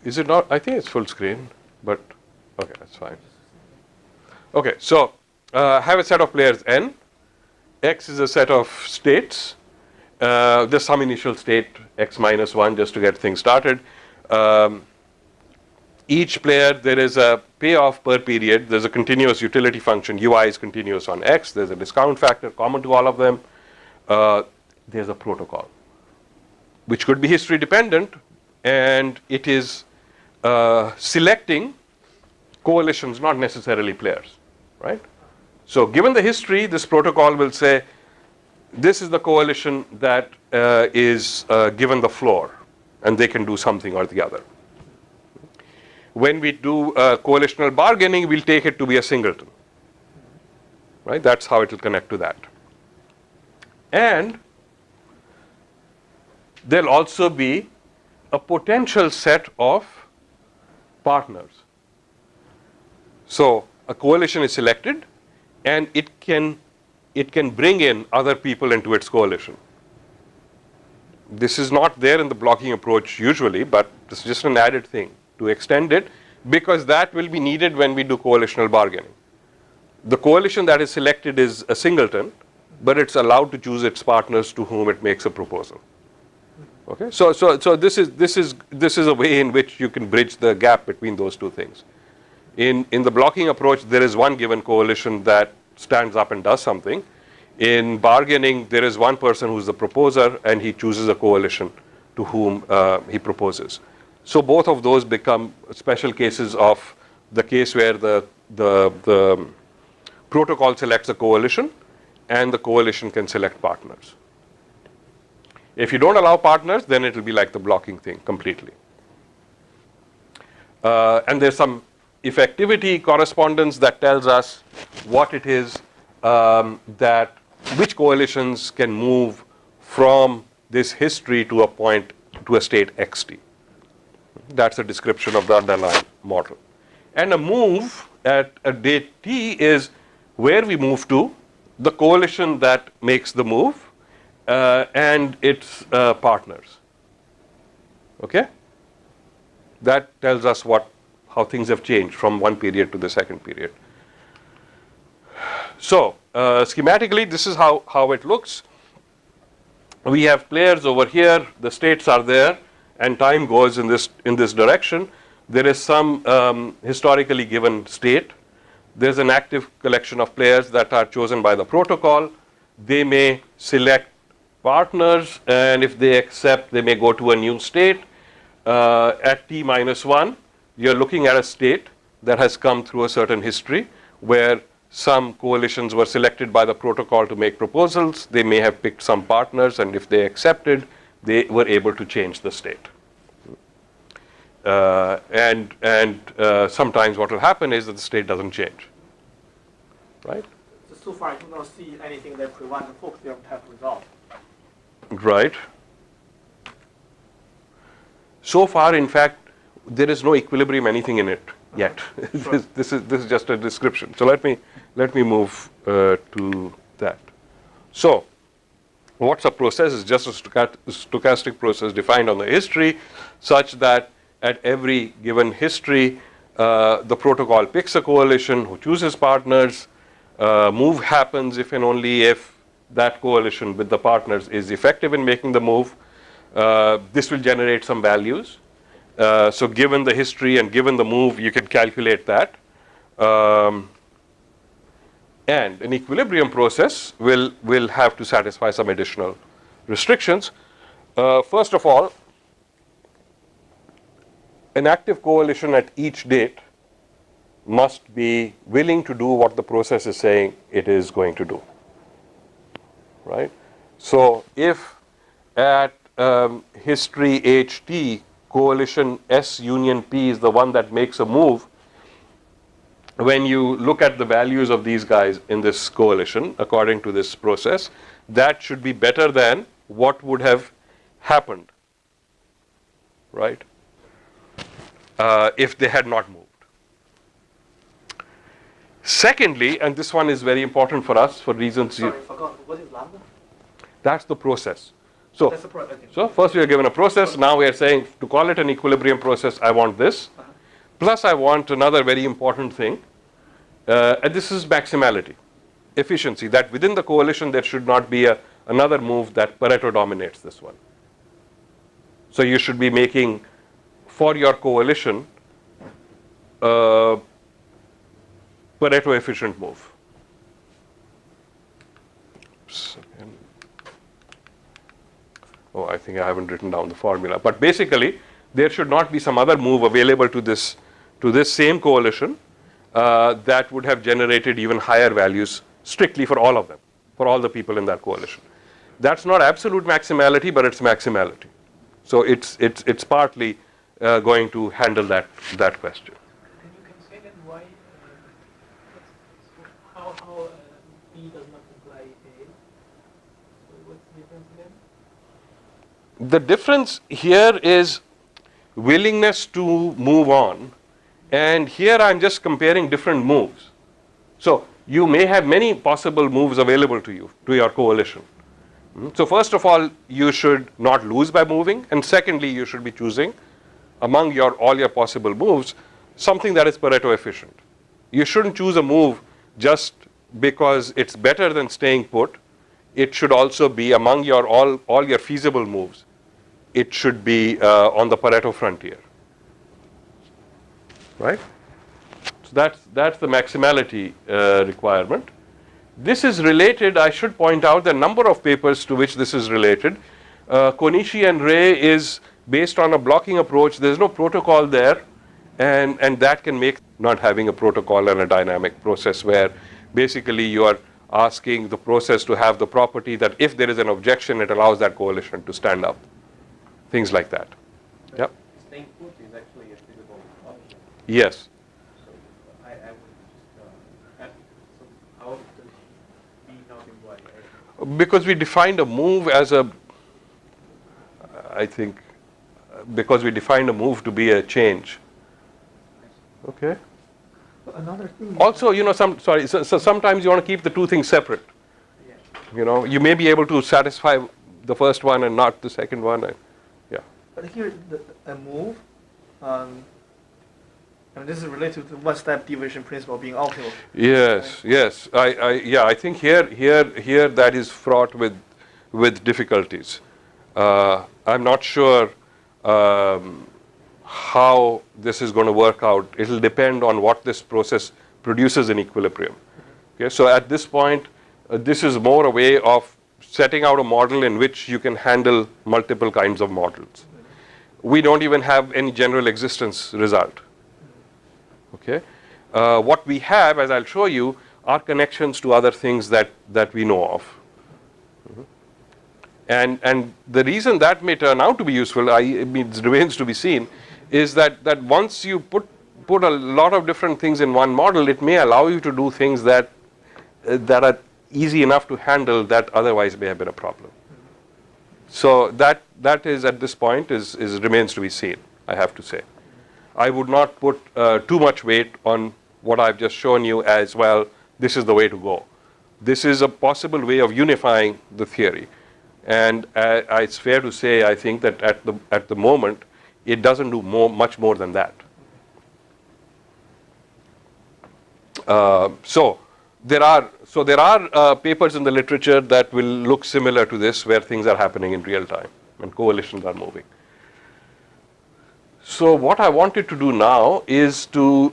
is it not? I think it's full screen, but okay, that's fine. Okay, so have a set of players n. X is a set of states. There's some initial state, x minus 1, just to get things started. Each player, there is a payoff per period. There's a continuous utility function. UI is continuous on X. There's a discount factor common to all of them. There's a protocol, which could be history dependent, and it is selecting coalitions, not necessarily players, right? So given the history, this protocol will say, this is the coalition that is given the floor, and they can do something or the other. When we do coalitional bargaining, we'll take it to be a singleton, right? That's how it will connect to that. And there'll also be a potential set of partners. So a coalition is selected, and it can bring in other people into its coalition. This is not there in the blocking approach usually, but this is just an added thing to extend it, because that will be needed when we do coalitional bargaining. The coalition that is selected is a singleton, but it's allowed to choose its partners to whom it makes a proposal. Okay, so this is a way in which you can bridge the gap between those two things. In the blocking approach, there is one given coalition that stands up and does something. In bargaining, there is one person who's the proposer, and he chooses a coalition to whom he proposes. So both of those become special cases of the case where the protocol selects a coalition, and the coalition can select partners. If you don't allow partners, then it will be like the blocking thing completely. And there's some effectivity correspondence that tells us what it is which coalitions can move from this history to a point, to a state xt. That's a description of the underlying model. And a move at a date t is where we move to, the coalition that makes the move, and its partners. Okay? That tells us how things have changed from one period to the second period. So schematically, this is how it looks. We have players over here, the states are there, and time goes in this direction. There is some historically given state. There's an active collection of players that are chosen by the protocol. They may select partners, and if they accept, they may go to a new state. At t-1, you're looking at a state that has come through a certain history where some coalitions were selected by the protocol to make proposals. They may have picked some partners, and if they accepted, they were able to change the state. Sometimes what will happen is that the state doesn't change, right? So far, I do not see anything that prevents the Fock theorem type result. Right. So far, in fact, there is no equilibrium anything in it yet. Sure. This is just a description. So let me move to that. So what's a process? Is just a stochastic process defined on the history, such that at every given history, the protocol picks a coalition who chooses partners. Move happens if and only if that coalition with the partners is effective in making the move. This will generate some values. So given the history and given the move, you can calculate that. And an equilibrium process will have to satisfy some additional restrictions. First of all, an active coalition at each date must be willing to do what the process is saying it is going to do, right? So if at history HT, coalition S union P is the one that makes a move, when you look at the values of these guys in this coalition, according to this process, that should be better than what would have happened, right? If they had not moved. Secondly, and this one is very important for us for reasons. Sorry, I forgot. What is lambda? That's the process. So, That's the okay. so first we are given a process. Now we are saying to call it an equilibrium process, I want this. Plus I want another very important thing. And this is maximality, efficiency. That within the coalition there should not be another move that Pareto dominates this one. So you should be making for your coalition Pareto efficient move. Oh, I think I haven't written down the formula. But basically, there should not be some other move available to this same coalition that would have generated even higher values strictly for all of them, for all the people in that coalition. That's not absolute maximality, but it's maximality. So it's partly going to handle that question. And you can say then why, how B does not imply A. So what's the difference then? The difference here is willingness to move on, and here I'm just comparing different moves. So you may have many possible moves available to you, to your coalition. So first of all, you should not lose by moving, and secondly, you should be choosing among all your possible moves something that is Pareto efficient. You shouldn't choose a move just because it's better than staying put. It should also be among all your feasible moves. It should be on the Pareto frontier, right? So that's the maximality requirement. This is related, I should point out, the number of papers to which this is related. Konishi and Ray is based on a blocking approach. There's no protocol there, and that can make not having a protocol and a dynamic process where basically you are asking the process to have the property that if there is an objection, it allows that coalition to stand up. Things like that. Yep. Staying put is actually a feasible option. Yes. So I would just ask, so how does B not imply A? Because we defined a move as I think, because we defined a move to be a change. Okay. Another thing. Also, so sometimes you want to keep the two things separate. Yeah. You may be able to satisfy the first one and not the second one. Yeah. But here, a move, this is related to one-step deviation principle being optimal. Yes, yes. I think here that is fraught with difficulties. I'm not sure how this is going to work out. It will depend on what this process produces in equilibrium. Okay, so at this point, this is more a way of setting out a model in which you can handle multiple kinds of models. We don't even have any general existence result. Okay, what we have, as I'll show you, are connections to other things that we know of. And the reason that may turn out to be useful, it remains to be seen, is that once you put a lot of different things in one model, it may allow you to do things that are easy enough to handle that otherwise may have been a problem. So that is at this point is remains to be seen, I have to say. I would not put too much weight on what I've just shown you as, well, this is the way to go. This is a possible way of unifying the theory. And it's fair to say, I think, that at the moment, it doesn't do much more than that. So there are papers in the literature that will look similar to this, where things are happening in real time and coalitions are moving. So what I wanted to do now is to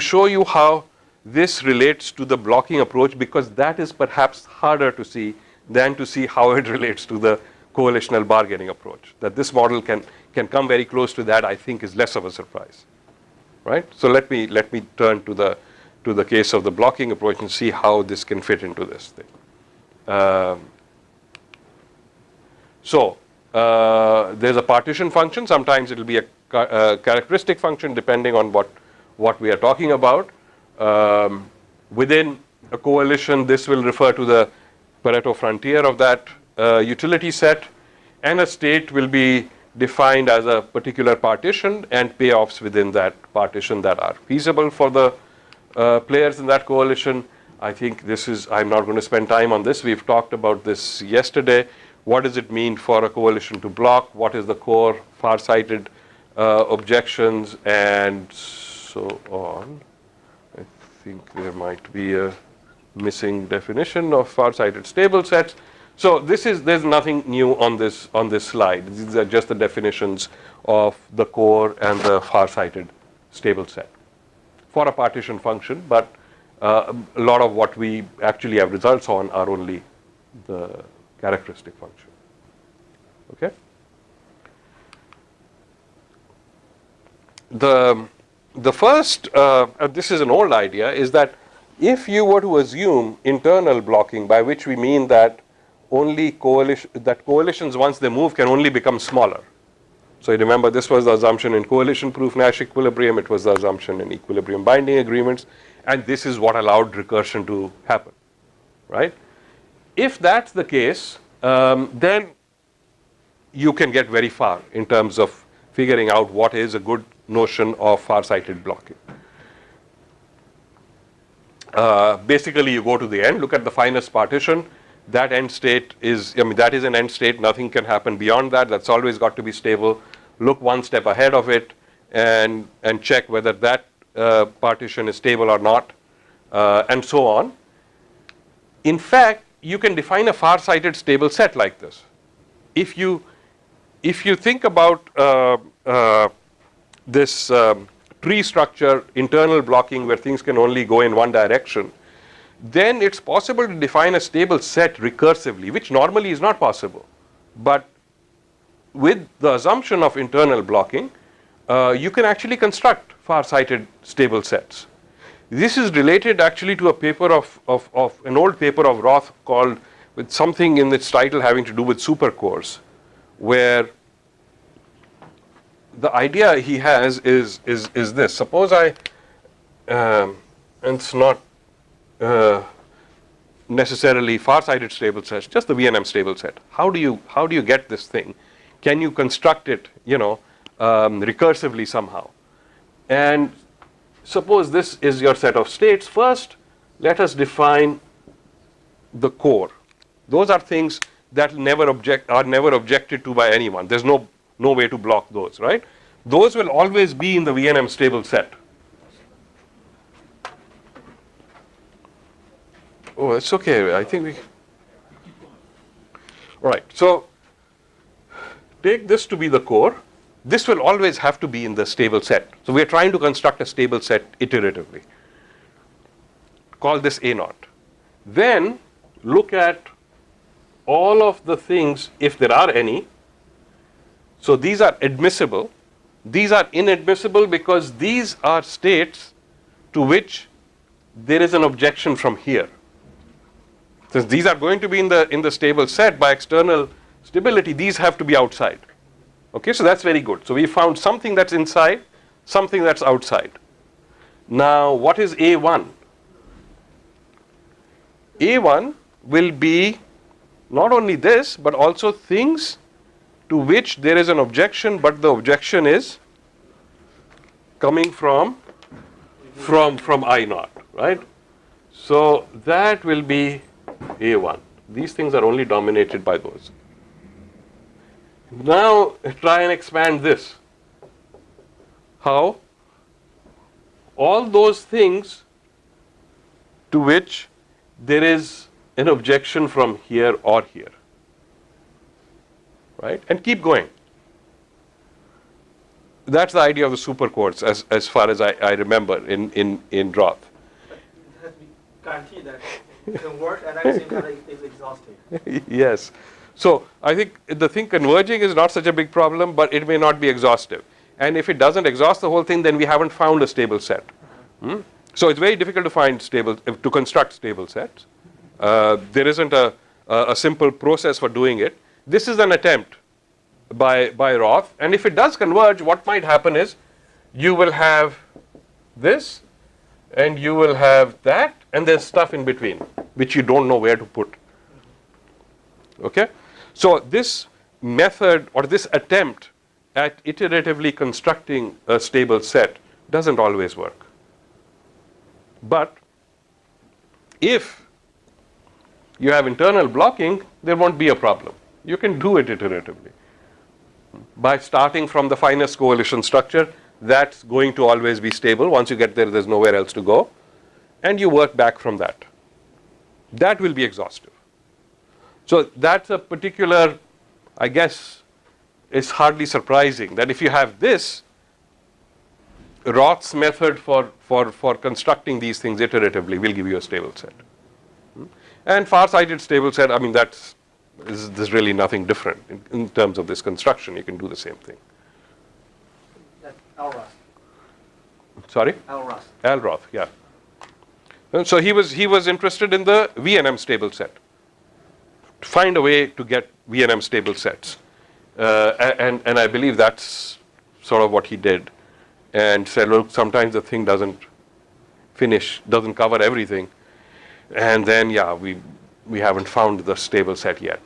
show you how this relates to the blocking approach, because that is perhaps harder to see than to see how it relates to the coalitional bargaining approach. That this model can come very close to that, I think, is less of a surprise, right? So let me turn to the case of the blocking approach and see how this can fit into this thing. There's a partition function. Sometimes it will be a characteristic function depending on what we are talking about. Within a coalition, this will refer to the Pareto frontier of that utility set, and a state will be defined as a particular partition and payoffs within that partition that are feasible for the players in that coalition. I think I'm not going to spend time on this. We've talked about this yesterday. What does it mean for a coalition to block? What is the core far-sighted objections and so on? I think there might be a missing definition of far-sighted stable sets. So there's nothing new on this slide. These are just the definitions of the core and the far-sighted stable set for a partition function, but a lot of what we actually have results on are only the characteristic function. Okay? The first, this is an old idea, is that if you were to assume internal blocking, by which we mean that only coalitions once they move can only become smaller. So you remember this was the assumption in coalition proof Nash equilibrium, it was the assumption in equilibrium binding agreements, and this is what allowed recursion to happen, right? If that's the case, then you can get very far in terms of figuring out what is a good notion of far-sighted blocking. Basically, you go to the end, look at the finest partition. That end state is, that is an end state. Nothing can happen beyond that. That's always got to be stable. Look one step ahead of it and check whether that partition is stable or not, and so on. In fact, you can define a far-sighted stable set like this. If you think about this tree structure, internal blocking where things can only go in one direction, then it's possible to define a stable set recursively, which normally is not possible. But with the assumption of internal blocking, you can actually construct far-sighted stable sets. This is related actually to a paper of an old paper of Roth called, with something in its title having to do with supercores, where the idea he has is this. Suppose and it's not necessarily far-sighted stable sets, just the VNM stable set. How do you get this thing? Can you construct it, recursively somehow? And suppose this is your set of states. First, let us define the core. Those are things that are never objected to by anyone. There's no way to block those, right? Those will always be in the VNM stable set. Oh, it's okay. I think we. All right. So take this to be the core. This will always have to be in the stable set. So we are trying to construct a stable set iteratively. Call this A naught. Then look at all of the things, if there are any. So these are admissible. These are inadmissible because these are states to which there is an objection from here. Since these are going to be in the stable set by external stability, these have to be outside. Okay, so that's very good. So we found something that's inside, something that's outside. Now, what is A1? A1 will be not only this, but also things to which there is an objection, but the objection is coming from I naught, right? So that will be A1. These things are only dominated by those. Now try and expand this. How? All those things to which there is an objection from here or here. Right? And keep going. That's the idea of the superchords as far as I remember in Roth. It has to be guaranteed that it can work and at the same time it is exhaustive. Yes. So I think the thing converging is not such a big problem, but it may not be exhaustive. And if it doesn't exhaust the whole thing, then we haven't found a stable set. So it's very difficult to find to construct stable sets. There isn't a simple process for doing it. This is an attempt by Roth, and if it does converge, what might happen is you will have this, and you will have that, and there's stuff in between, which you don't know where to put. Okay? So this method or this attempt at iteratively constructing a stable set doesn't always work. But if you have internal blocking, there won't be a problem. You can do it iteratively. By starting from the finest coalition structure, that's going to always be stable. Once you get there, there's nowhere else to go. And you work back from that. That will be exhaustive. So that's a particular, I guess, it's hardly surprising that if you have this, Roth's method for constructing these things iteratively will give you a stable set. And far-sighted stable set, I mean, there's really nothing different in terms of this construction. You can do the same thing. That's Alroth. Sorry? Alroth. Alroth, yeah. And so he was interested in the VNM stable set. To find a way to get VNM stable sets. And I believe that's sort of what he did. And said, look, sometimes the thing doesn't cover everything. And then, yeah, we haven't found the stable set yet.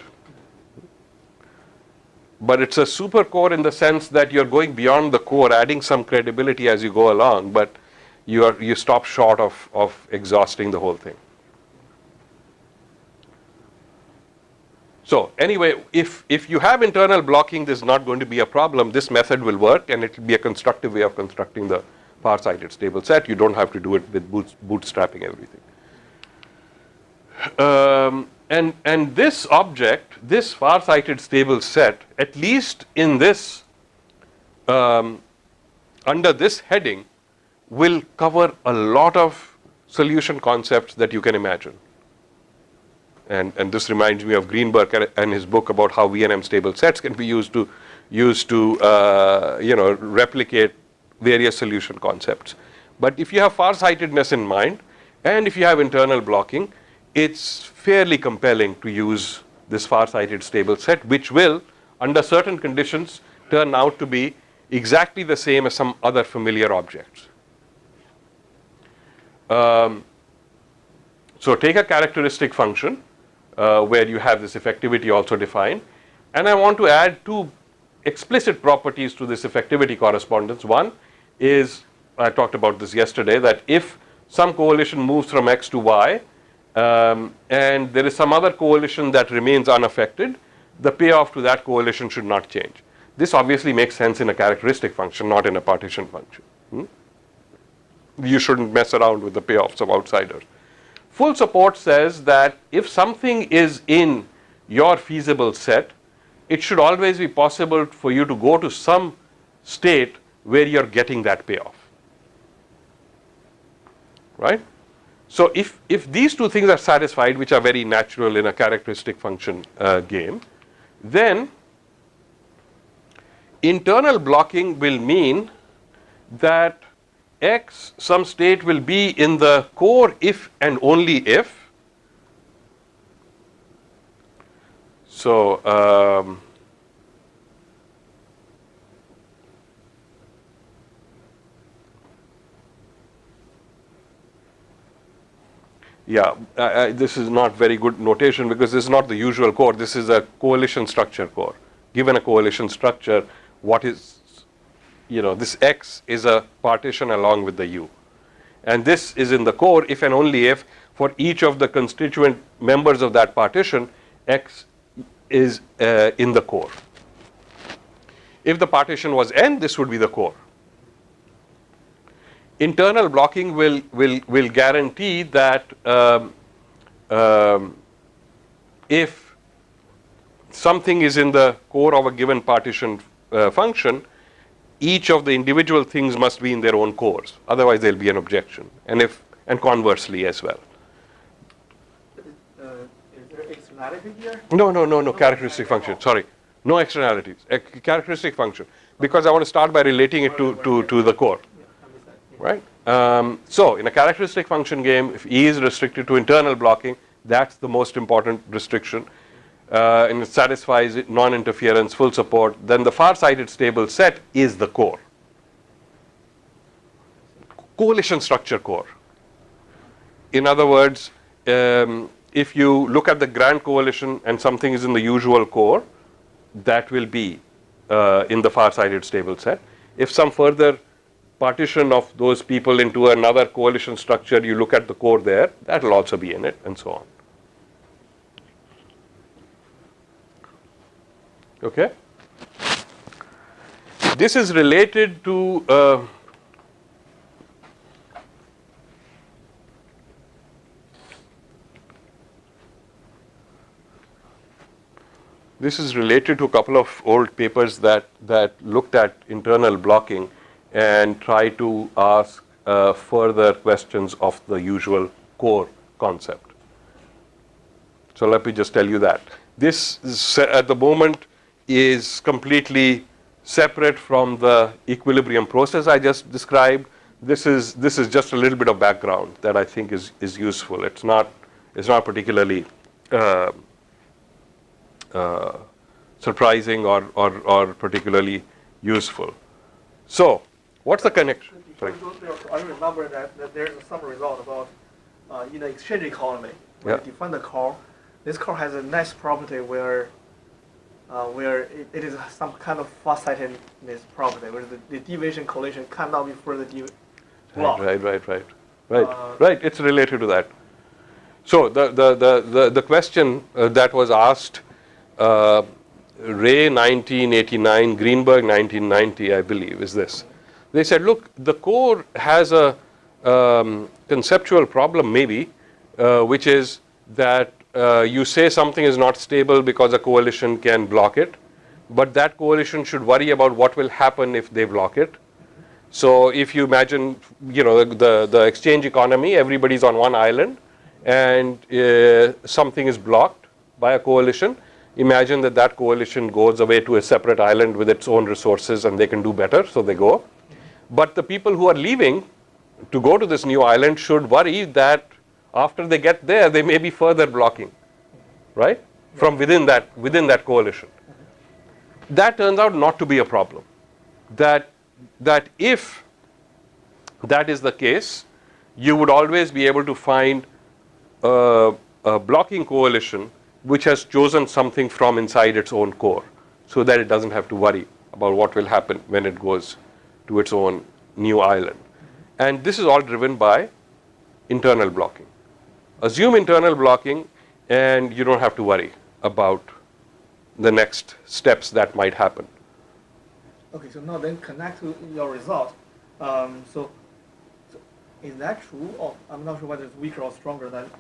But it's a super core in the sense that you're going beyond the core, adding some credibility as you go along, but you stop short of exhausting the whole thing. So anyway, if you have internal blocking, this is not going to be a problem. This method will work, and it will be a constructive way of constructing the far-sighted stable set. You don't have to do it with bootstrapping everything. And this object, this far-sighted stable set, at least in this, under this heading, will cover a lot of solution concepts that you can imagine. And this reminds me of Greenberg and his book about how VNM stable sets can be used to replicate various solution concepts. But if you have far-sightedness in mind, and if you have internal blocking, it's fairly compelling to use this far-sighted stable set, which will, under certain conditions, turn out to be exactly the same as some other familiar objects. So take a characteristic function where you have this effectivity also defined, and I want to add two explicit properties to this effectivity correspondence. One is, I talked about this yesterday, that if some coalition moves from X to Y, and there is some other coalition that remains unaffected, the payoff to that coalition should not change. This obviously makes sense in a characteristic function, not in a partition function. You shouldn't mess around with the payoffs of outsiders. Full support says that if something is in your feasible set, it should always be possible for you to go to some state where you're getting that payoff. Right? So if these two things are satisfied, which are very natural in a characteristic function game, then internal blocking will mean that X, some state will be in the core if and only if. So this is not very good notation because this is not the usual core. This is a coalition structure core. Given a coalition structure, what is, this X is a partition along with the U. And this is in the core if and only if for each of the constituent members of that partition, X is in the core. If the partition was N, this would be the core. Internal blocking will guarantee that if something is in the core of a given partition function, each of the individual things must be in their own cores. Otherwise, there will be an objection, and conversely as well. Is there externality here? No. Characteristic function. Sorry, no externalities. A characteristic function, because I want to start by relating it to the core. Right? So in a characteristic function game, if E is restricted to internal blocking, that's the most important restriction. And it satisfies non-interference, full support, then the far-sighted stable set is the core. Coalition structure core. In other words, if you look at the grand coalition and something is in the usual core, that will be in the far-sighted stable set. If some further partition of those people into another coalition structure, you look at the core there, that will also be in it, and so on. Okay? This is related to a couple of old papers that looked at internal blocking and try to ask further questions of the usual core concept. So let me just tell you that. This is, at the moment is completely separate from the equilibrium process I just described. This is just a little bit of background that I think is useful. It's not particularly surprising or particularly useful. So what's the connection? Sorry. I remember that there's some result about in the exchange economy when Yeah. you define the core. This core has a nice property where it is some kind of far-sightedness property, where the deviation collision cannot be further blocked. Right. It's related to that. So the question that was asked, Ray 1989, Greenberg 1990, I believe, is this. They said, look, the core has a conceptual problem maybe, which is that you say something is not stable because a coalition can block it, but that coalition should worry about what will happen if they block it. So if you imagine, the exchange economy, everybody's on one island, and something is blocked by a coalition. Imagine that coalition goes away to a separate island with its own resources, and they can do better, so they go. But the people who are leaving to go to this new island should worry that after they get there, they may be further blocking, right? From within that coalition. That turns out not to be a problem. That if that is the case, you would always be able to find a blocking coalition which has chosen something from inside its own core, so that it doesn't have to worry about what will happen when it goes to its own new island. And this is all driven by internal blocking. Assume internal blocking, and you don't have to worry about the next steps that might happen. Okay, so now then connect to your result. So is that true? Or I'm not sure whether it's weaker or stronger than.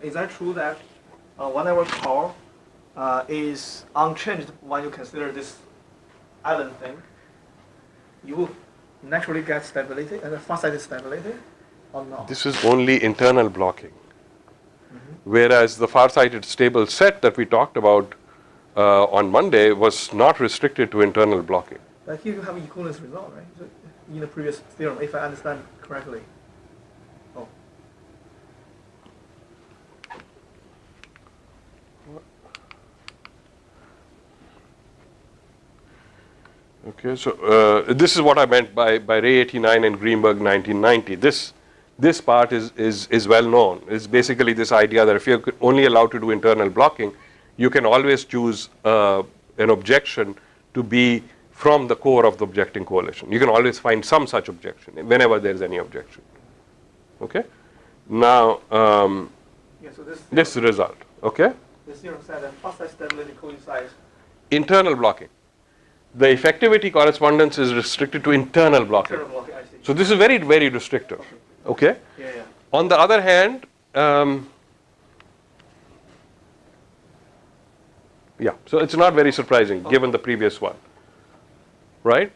Is that true that whenever core is unchanged when you consider this island thing, you will naturally get stability and far-sighted stability, or not? This is only internal blocking. Whereas the far-sighted stable set that we talked about on Monday was not restricted to internal blocking. But here you have equivalence result, right? So in the previous theorem, if I understand correctly. Oh. Okay, so this is what I meant by Ray 89 and Greenberg 1990. This part is well known. It's basically this idea that if you're only allowed to do internal blocking, you can always choose an objection to be from the core of the objecting coalition. You can always find some such objection whenever there's any objection. Okay? Now, So this result. Okay? This theorem said that far-sighted stability coincides. Internal blocking. The effectivity correspondence is restricted to internal blocking. Internal blocking, I see. So this is very, very restrictive. Okay? Yeah. On the other hand, so it's not very surprising given the previous one, right?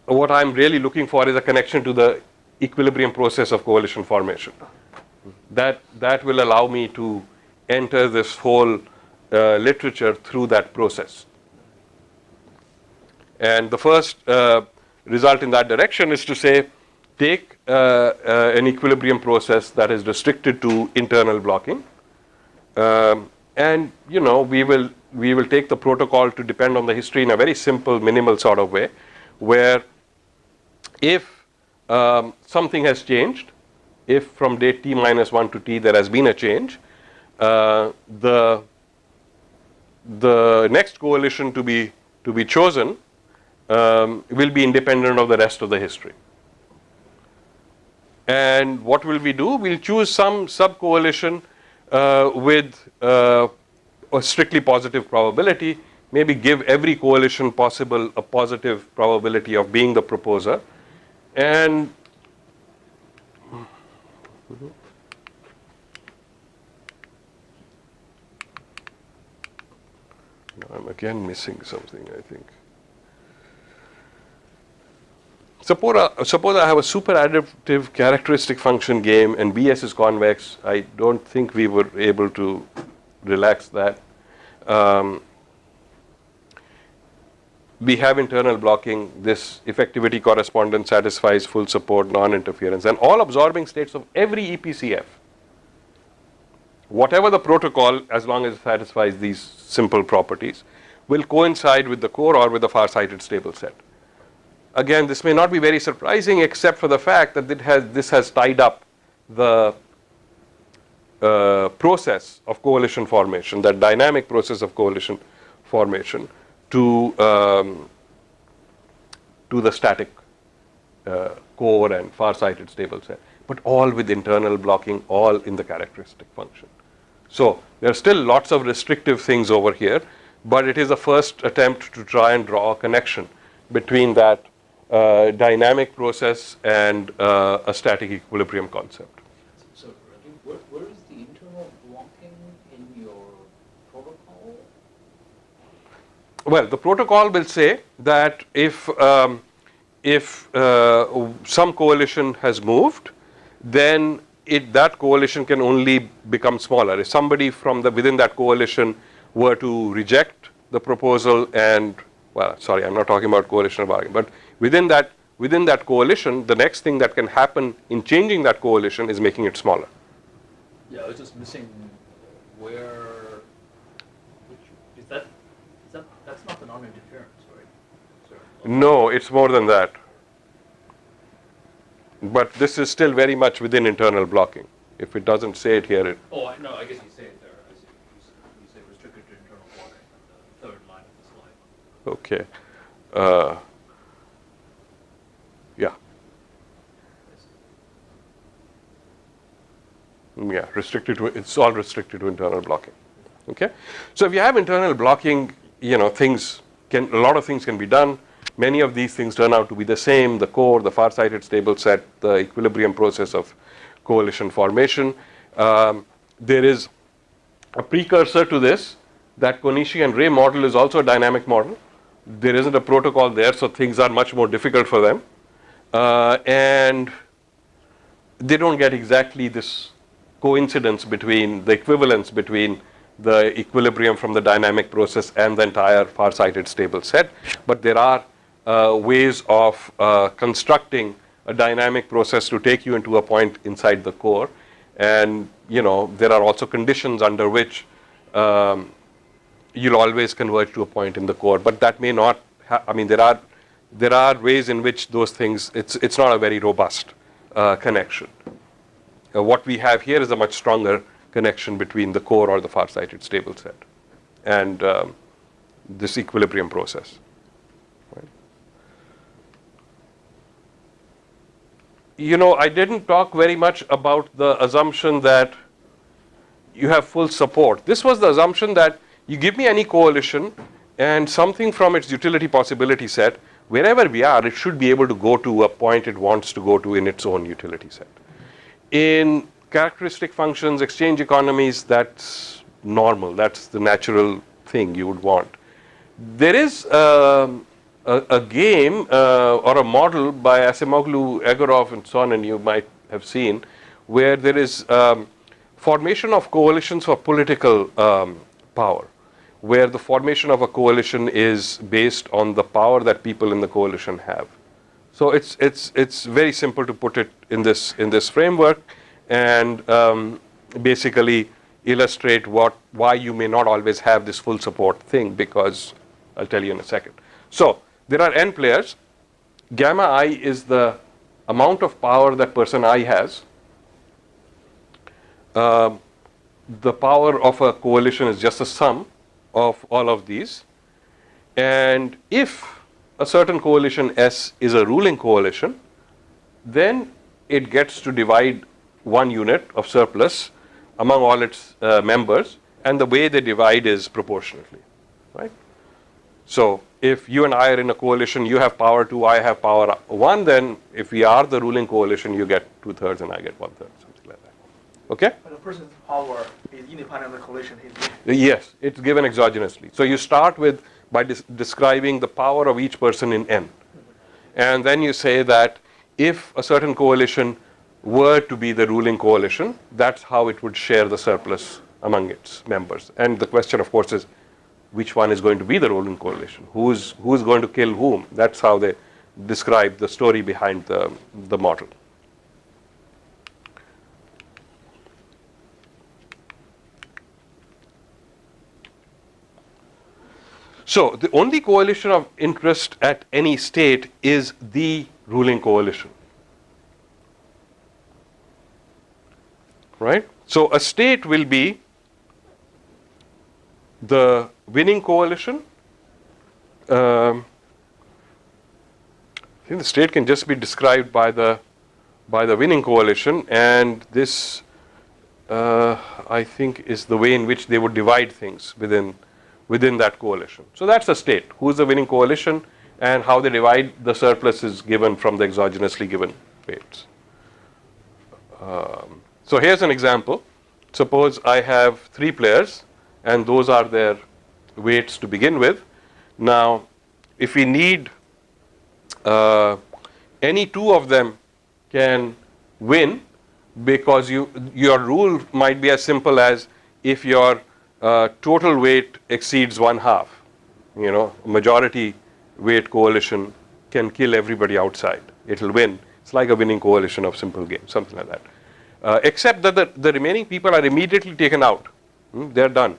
What I'm really looking for is a connection to the equilibrium process of coalition formation. That will allow me to enter this whole literature through that process. And the first result in that direction is to say, take an equilibrium process that is restricted to internal blocking, and we will take the protocol to depend on the history in a very simple, minimal sort of way, where if something has changed, if from date t minus 1 to t there has been a change, the next coalition to be chosen will be independent of the rest of the history. And what will we do? We'll choose some sub-coalition with a strictly positive probability, maybe give every coalition possible a positive probability of being the proposer. And I'm again missing something, I think. suppose I have a super additive characteristic function game and BS is convex. I don't think we were able to relax that. We have internal blocking. This effectivity correspondence satisfies full support, non-interference, and all absorbing states of every EPCF. Whatever the protocol, as long as it satisfies these simple properties, will coincide with the core or with the far-sighted stable set. Again, this may not be very surprising except for the fact that this has tied up the process of coalition formation, that dynamic process of coalition formation, to the static core and far-sighted stable set, but all with internal blocking, all in the characteristic function. So there are still lots of restrictive things over here, but it is a first attempt to try and draw a connection between that dynamic process and a static equilibrium concept. So, Rajiv, where is the internal blocking in your protocol? Well, the protocol will say that if some coalition has moved, then that coalition can only become smaller. If somebody from within that coalition were to reject the proposal and, well, sorry, I'm not talking about coalition of bargaining, but within that coalition, the next thing that can happen in changing that coalition is making it smaller. Yeah, I was just missing where. That's not the non-interference, right? So, No, it's more than that. But this is still very much within internal blocking. If it doesn't say it here, oh, I guess you say it there. I see. You say restricted to internal blocking on the third line of the slide. okay. Yeah. Yeah, it's all restricted to internal blocking. Okay. So if you have internal blocking, a lot of things can be done. Many of these things turn out to be the same: the core, the far-sighted stable set, the equilibrium process of coalition formation. There is a precursor to this. That Konishi and Ray model is also a dynamic model. There isn't a protocol there, so things are much more difficult for them. And they don't get exactly this coincidence between the equivalence between the equilibrium from the dynamic process and the entire far-sighted stable set. But there are ways of constructing a dynamic process to take you into a point inside the core. And, there are also conditions under which you'll always converge to a point in the core. But that may not, there are ways in which those things, it's not a very robust connection. What we have here is a much stronger connection between the core or the far-sighted stable set and this equilibrium process. Right? I didn't talk very much about the assumption that you have full support. This was the assumption that you give me any coalition and something from its utility possibility set, wherever we are, it should be able to go to a point it wants to go to in its own utility set. In characteristic functions, exchange economies, that's normal. That's the natural thing you would want. There is a game or a model by Asimoglu, Egorov, and so on, and you might have seen, where there is formation of coalitions for political power, where the formation of a coalition is based on the power that people in the coalition have. So it's very simple to put it in this framework and basically illustrate why you may not always have this full support thing, because I'll tell you in a second. So there are n players. Gamma I is the amount of power that person I has. The power of a coalition is just a sum of all of these. And if a certain coalition S is a ruling coalition, then it gets to divide one unit of surplus among all its members, and the way they divide is proportionately, right? So if you and I are in a coalition, you have power 2, I have power 1, then if we are the ruling coalition, you get 2/3 and I get 1/3, something like that. Okay? But the person's power is independent of the coalition. Yes, it's given exogenously. So you start with by describing the power of each person in n. And then you say that if a certain coalition were to be the ruling coalition, that's how it would share the surplus among its members. And the question, of course, is which one is going to be the ruling coalition? Who's going to kill whom? That's how they describe the story behind the model. So the only coalition of interest at any state is the ruling coalition. Right? So a state will be the winning coalition. I think the state can just be described by the winning coalition, and this I think is the way in which they would divide things within that coalition. So that's a state. Who's the winning coalition, and how they divide the surplus is given from the exogenously given weights. So here's an example. Suppose I have 3 players, and those are their weights to begin with. Now, if we need any 2 of them can win, because your rule might be as simple as if your total weight exceeds 1/2, majority weight coalition can kill everybody outside. It'll win. It's like a winning coalition of simple games, something like that. Except that the remaining people are immediately taken out. They're done.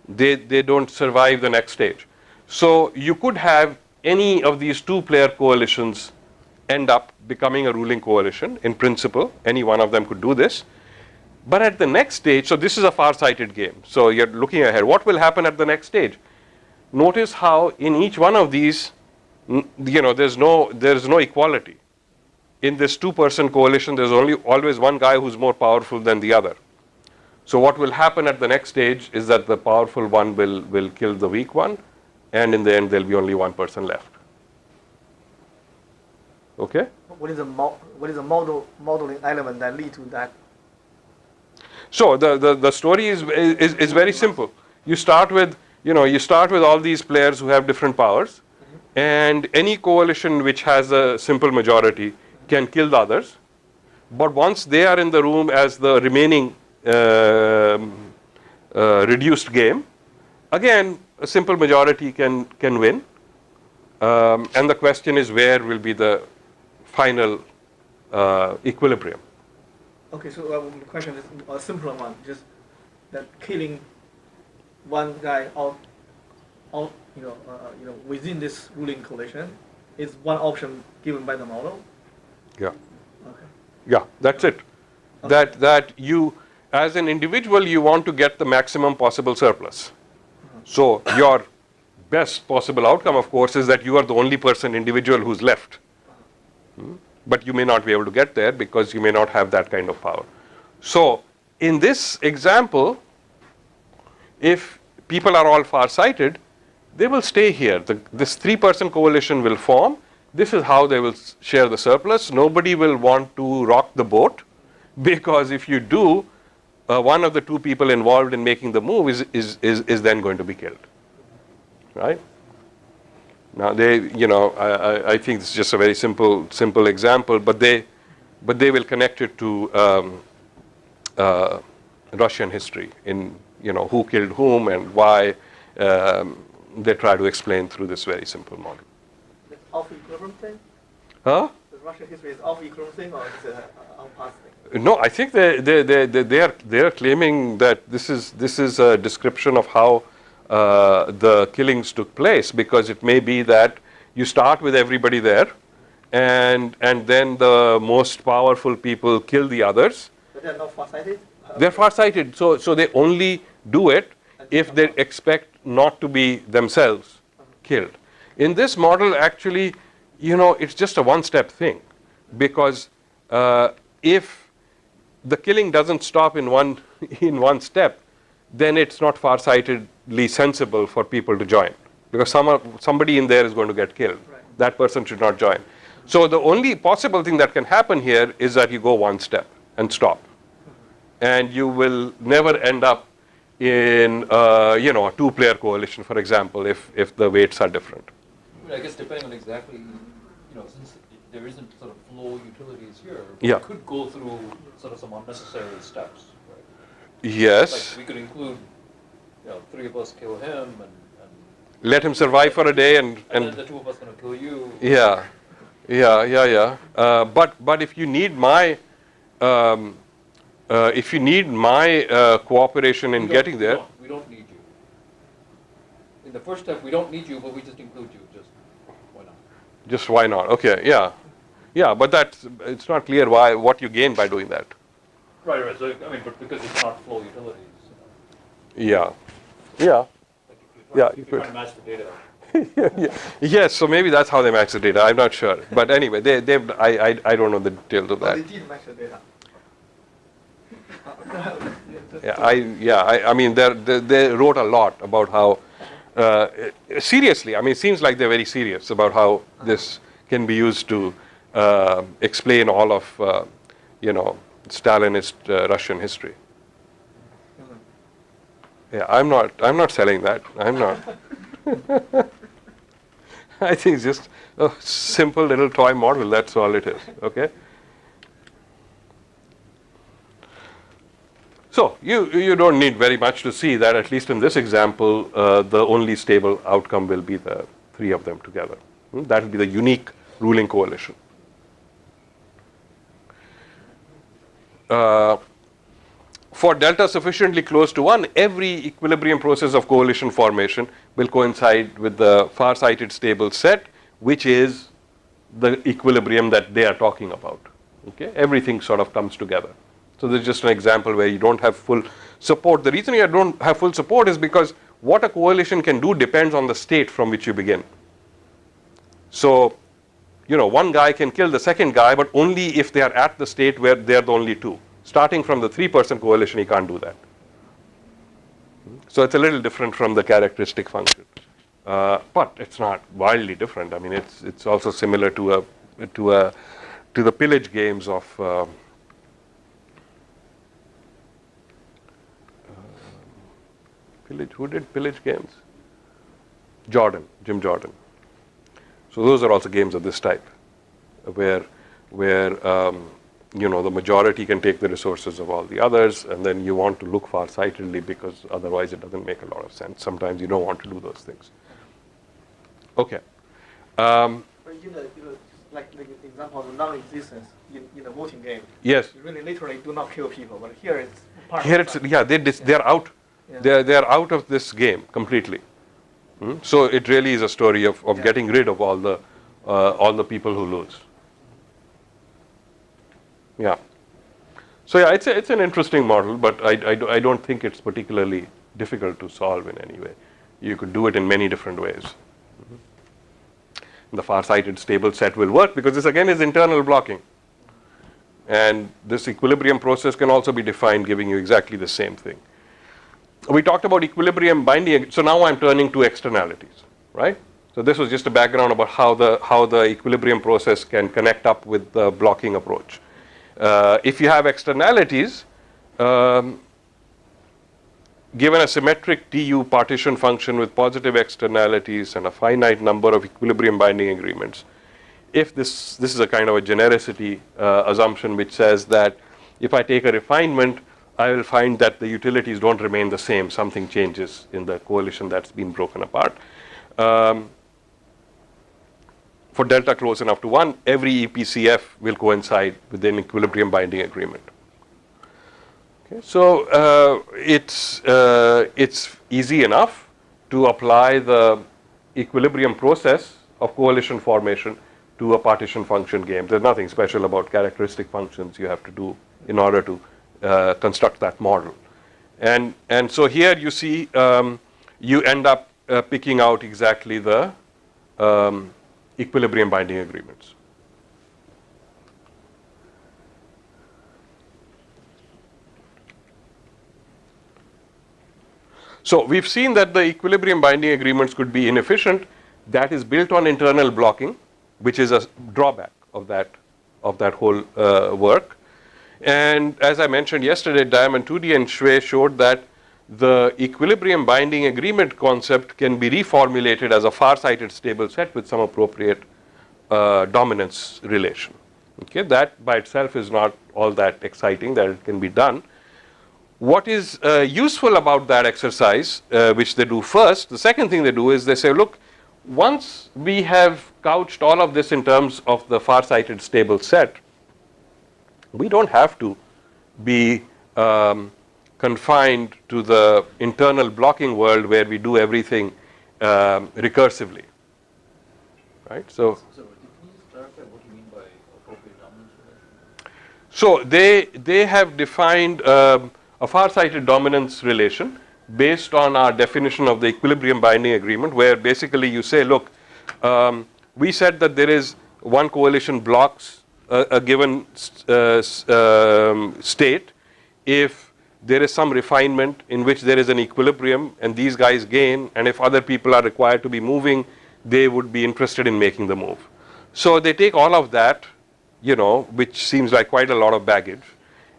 They don't survive the next stage. So you could have any of these 2-player coalitions end up becoming a ruling coalition. In principle, any one of them could do this. But at the next stage, so this is a far-sighted game. So you're looking ahead. What will happen at the next stage? Notice how in each one of these, there's no equality. In this 2-person coalition, there's always one guy who's more powerful than the other. So what will happen at the next stage is that the powerful one will kill the weak one, and in the end there'll be only one person left. Okay? What is a modeling element that lead to that? So the story is very simple. You start with all these players who have different powers, and any coalition which has a simple majority can kill the others. But once they are in the room as the remaining reduced game, again a simple majority can win. And the question is, where will be the final equilibrium? Okay, so the question is a simpler one, just that killing one guy out within this ruling coalition is one option given by the model. Yeah. Okay. Yeah, that's it. Okay. That you, as an individual, you want to get the maximum possible surplus. So your best possible outcome, of course, is that you are the only individual who's left. But you may not be able to get there because you may not have that kind of power. So in this example, if people are all far-sighted, they will stay here. This 3-person coalition will form. This is how they will share the surplus. Nobody will want to rock the boat, because if you do, one of the 2 people involved in making the move is then going to be killed. Right? Now I think this is just a very simple example, but they will connect it to Russian history in who killed whom and why. They try to explain through this very simple model. The alpha equilibrium thing? Huh? The Russian history is alpha equilibrium thing, or is it an past thing? No, I think they are claiming that this is a description of how the killings took place, because it may be that you start with everybody there, and then the most powerful people kill the others. But they're not far-sighted? They're far-sighted, so they only do it if they expect not to be themselves killed. In this model, actually, it's just a one-step thing, because if the killing doesn't stop in one step, then it's not far-sightedly sensible for people to join, because somebody in there is going to get killed. Right. That person should not join. So the only possible thing that can happen here is that you go one step and stop, and you will never end up in a 2-player coalition, for example, if the weights are different. I guess depending on exactly since there isn't sort of flow utilities here, Yeah. we could go through sort of some unnecessary steps, right? Yes. Like we could include, three of us kill him and Let him survive for a day and then the two of us gonna kill you. yeah. But if you need my cooperation in getting there, We don't need you. In the first step, we don't need you, but we just include you. Just why not? just why not? Okay, yeah. But it's not clear what you gain by doing that. Right. So but because it's not flow utilities. Yeah. Like You if you're could. trying to match the data. Yes, so maybe that's how they match the data. I'm not sure, but anyway, I don't know the details of But that. they did match the data. I mean, they wrote a lot about how seriously. I mean, it seems like they're very serious about how this can be used to explain all of Stalinist Russian history. Yeah, I'm not selling that. I'm not. I think it's just a simple little toy model. That's all it is. Okay. So you don't need very much to see that, at least in this example, the only stable outcome will be the three of them together. That will be the unique ruling coalition. For delta sufficiently close to 1, every equilibrium process of coalition formation will coincide with the far-sighted stable set, which is the equilibrium that they are talking about. Okay, everything sort of comes together. So this is just an example where you don't have full support. The reason you don't have full support is because what a coalition can do depends on the state from which you begin. So, one guy can kill the second guy, but only if they are at the state where they are the only two. Starting from the 3-person coalition, he can't do that. So it's a little different from the characteristic function, but it's not wildly different. I mean, it's also similar to the pillage games of pillage. Who did pillage games? Jim Jordan. So those are also games of this type, where the majority can take the resources of all the others, and then you want to look far-sightedly because otherwise it doesn't make a lot of sense. Sometimes you don't want to do those things. Okay. But like the example of non-existence in the voting game. Yes. You really literally do not kill people, but here it's part Here of it's the they're out. Yeah. They're out of this game completely. So it really is a story of getting rid of all the people who lose. Yeah. So yeah, it's an interesting model, but I don't think it's particularly difficult to solve in any way. You could do it in many different ways. The far-sighted stable set will work because this again is internal blocking. And this equilibrium process can also be defined giving you exactly the same thing. We talked about equilibrium binding, so now I'm turning to externalities, right? So this was just a background about how the equilibrium process can connect up with the blocking approach. If you have externalities, given a symmetric TU partition function with positive externalities and a finite number of equilibrium binding agreements, if this is a kind of a genericity assumption which says that if I take a refinement, I will find that the utilities don't remain the same. Something changes in the coalition that's been broken apart. For delta close enough to 1, every EPCF will coincide with an equilibrium binding agreement. Okay, so it's easy enough to apply the equilibrium process of coalition formation to a partition function game. There's nothing special about characteristic functions you have to do in order to construct that model. And so here you see you end up picking out exactly the equilibrium binding agreements. So we've seen that the equilibrium binding agreements could be inefficient. That is built on internal blocking, which is a drawback of that whole work. And as I mentioned yesterday, Diamond 2D and Shui showed that the equilibrium binding agreement concept can be reformulated as a far-sighted stable set with some appropriate dominance relation. Okay, that by itself is not all that exciting that it can be done. What is useful about that exercise, which they do first, the second thing they do is they say, look, once we have couched all of this in terms of the far-sighted stable set, we don't have to be confined to the internal blocking world where we do everything recursively, right? So can you just clarify what you mean by appropriate dominance relation? So they have defined a far-sighted dominance relation based on our definition of the equilibrium binding agreement, where basically you say, look, we said that there is one coalition blocks a given state if there is some refinement in which there is an equilibrium and these guys gain, and if other people are required to be moving, they would be interested in making the move. So they take all of that, you know, which seems like quite a lot of baggage,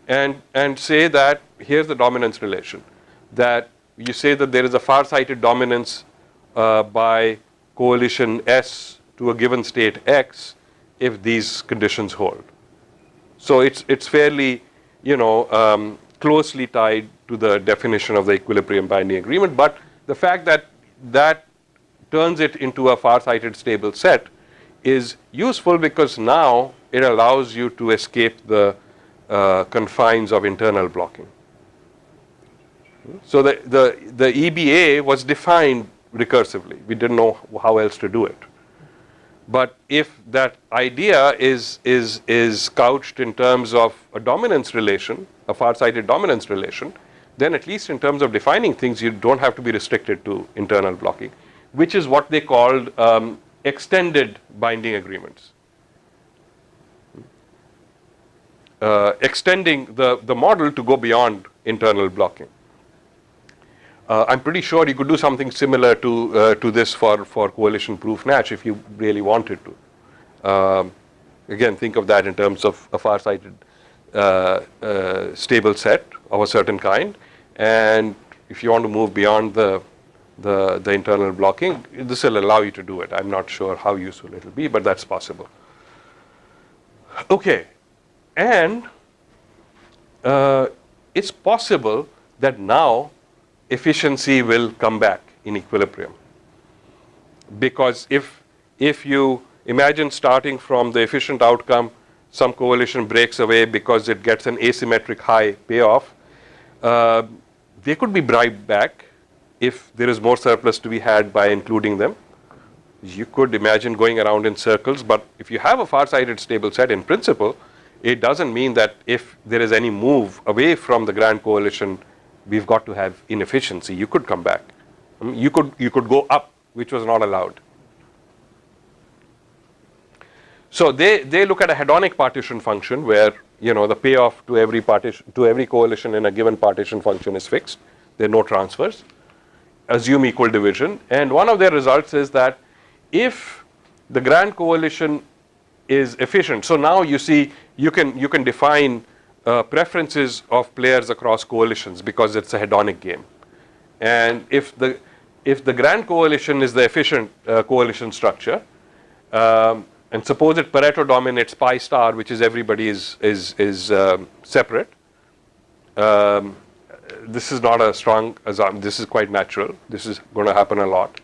and say that here's the dominance relation. That you say that there is a far-sighted dominance by coalition S to a given state X if these conditions hold. So it's fairly, you know, closely tied to the definition of the equilibrium binding agreement. But the fact that that turns it into a far-sighted stable set is useful because now it allows you to escape the confines of internal blocking. So the EBA was defined recursively. We didn't know how else to do it. But if that idea is couched in terms of a dominance relation, a far-sighted dominance relation, then at least in terms of defining things, you don't have to be restricted to internal blocking, which is what they called extended binding agreements. Extending the model to go beyond internal blocking. I'm pretty sure you could do something similar to this for coalition-proof Natch if you really wanted to. Again, think of that in terms of a far-sighted stable set of a certain kind, and if you want to move beyond the internal blocking, this will allow you to do it. I'm not sure how useful it will be, but that's possible. Okay, and it's possible that now efficiency will come back in equilibrium, because if you imagine starting from the efficient outcome, some coalition breaks away because it gets an asymmetric high payoff, they could be bribed back if there is more surplus to be had by including them. You could imagine going around in circles, but if you have a far-sighted stable set, in principle, it doesn't mean that if there is any move away from the grand coalition, we've got to have inefficiency. You could come back. You could go up, which was not allowed. So they look at a hedonic partition function where, you know, the payoff to every coalition in a given partition function is fixed. There are no transfers. Assume equal division, and one of their results is that if the grand coalition is efficient, so now you see you can define preferences of players across coalitions because it's a hedonic game, and if the grand coalition is the efficient coalition structure, and suppose it Pareto dominates pi star, which is everybody is separate. This is not a strong assumption. This is quite natural. This is going to happen a lot.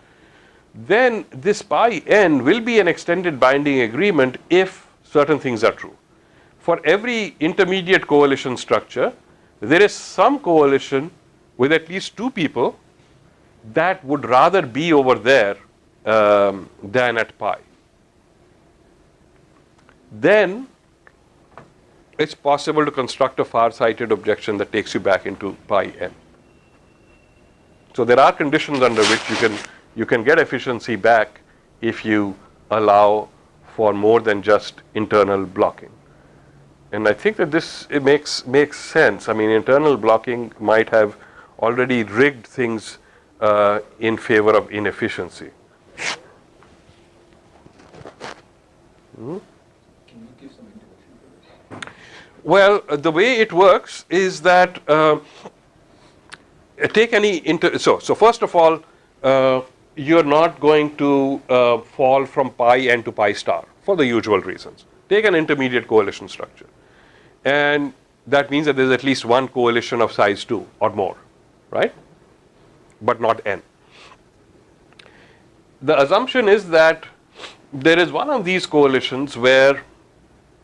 Then this pi n will be an extended binding agreement if certain things are true. For every intermediate coalition structure, there is some coalition with at least two people that would rather be over there than at pi. Then it's possible to construct a far-sighted objection that takes you back into pi n. So there are conditions under which you can get efficiency back if you allow for more than just internal blocking. And I think that it makes sense. I mean, internal blocking might have already rigged things in favor of inefficiency. Well, the way it works is that take any so first of all, you're not going to fall from pi n to pi star. for the usual reasons. Take an intermediate coalition structure. And that means that there's at least one coalition of size 2 or more, right? But not n. The assumption is that there is one of these coalitions where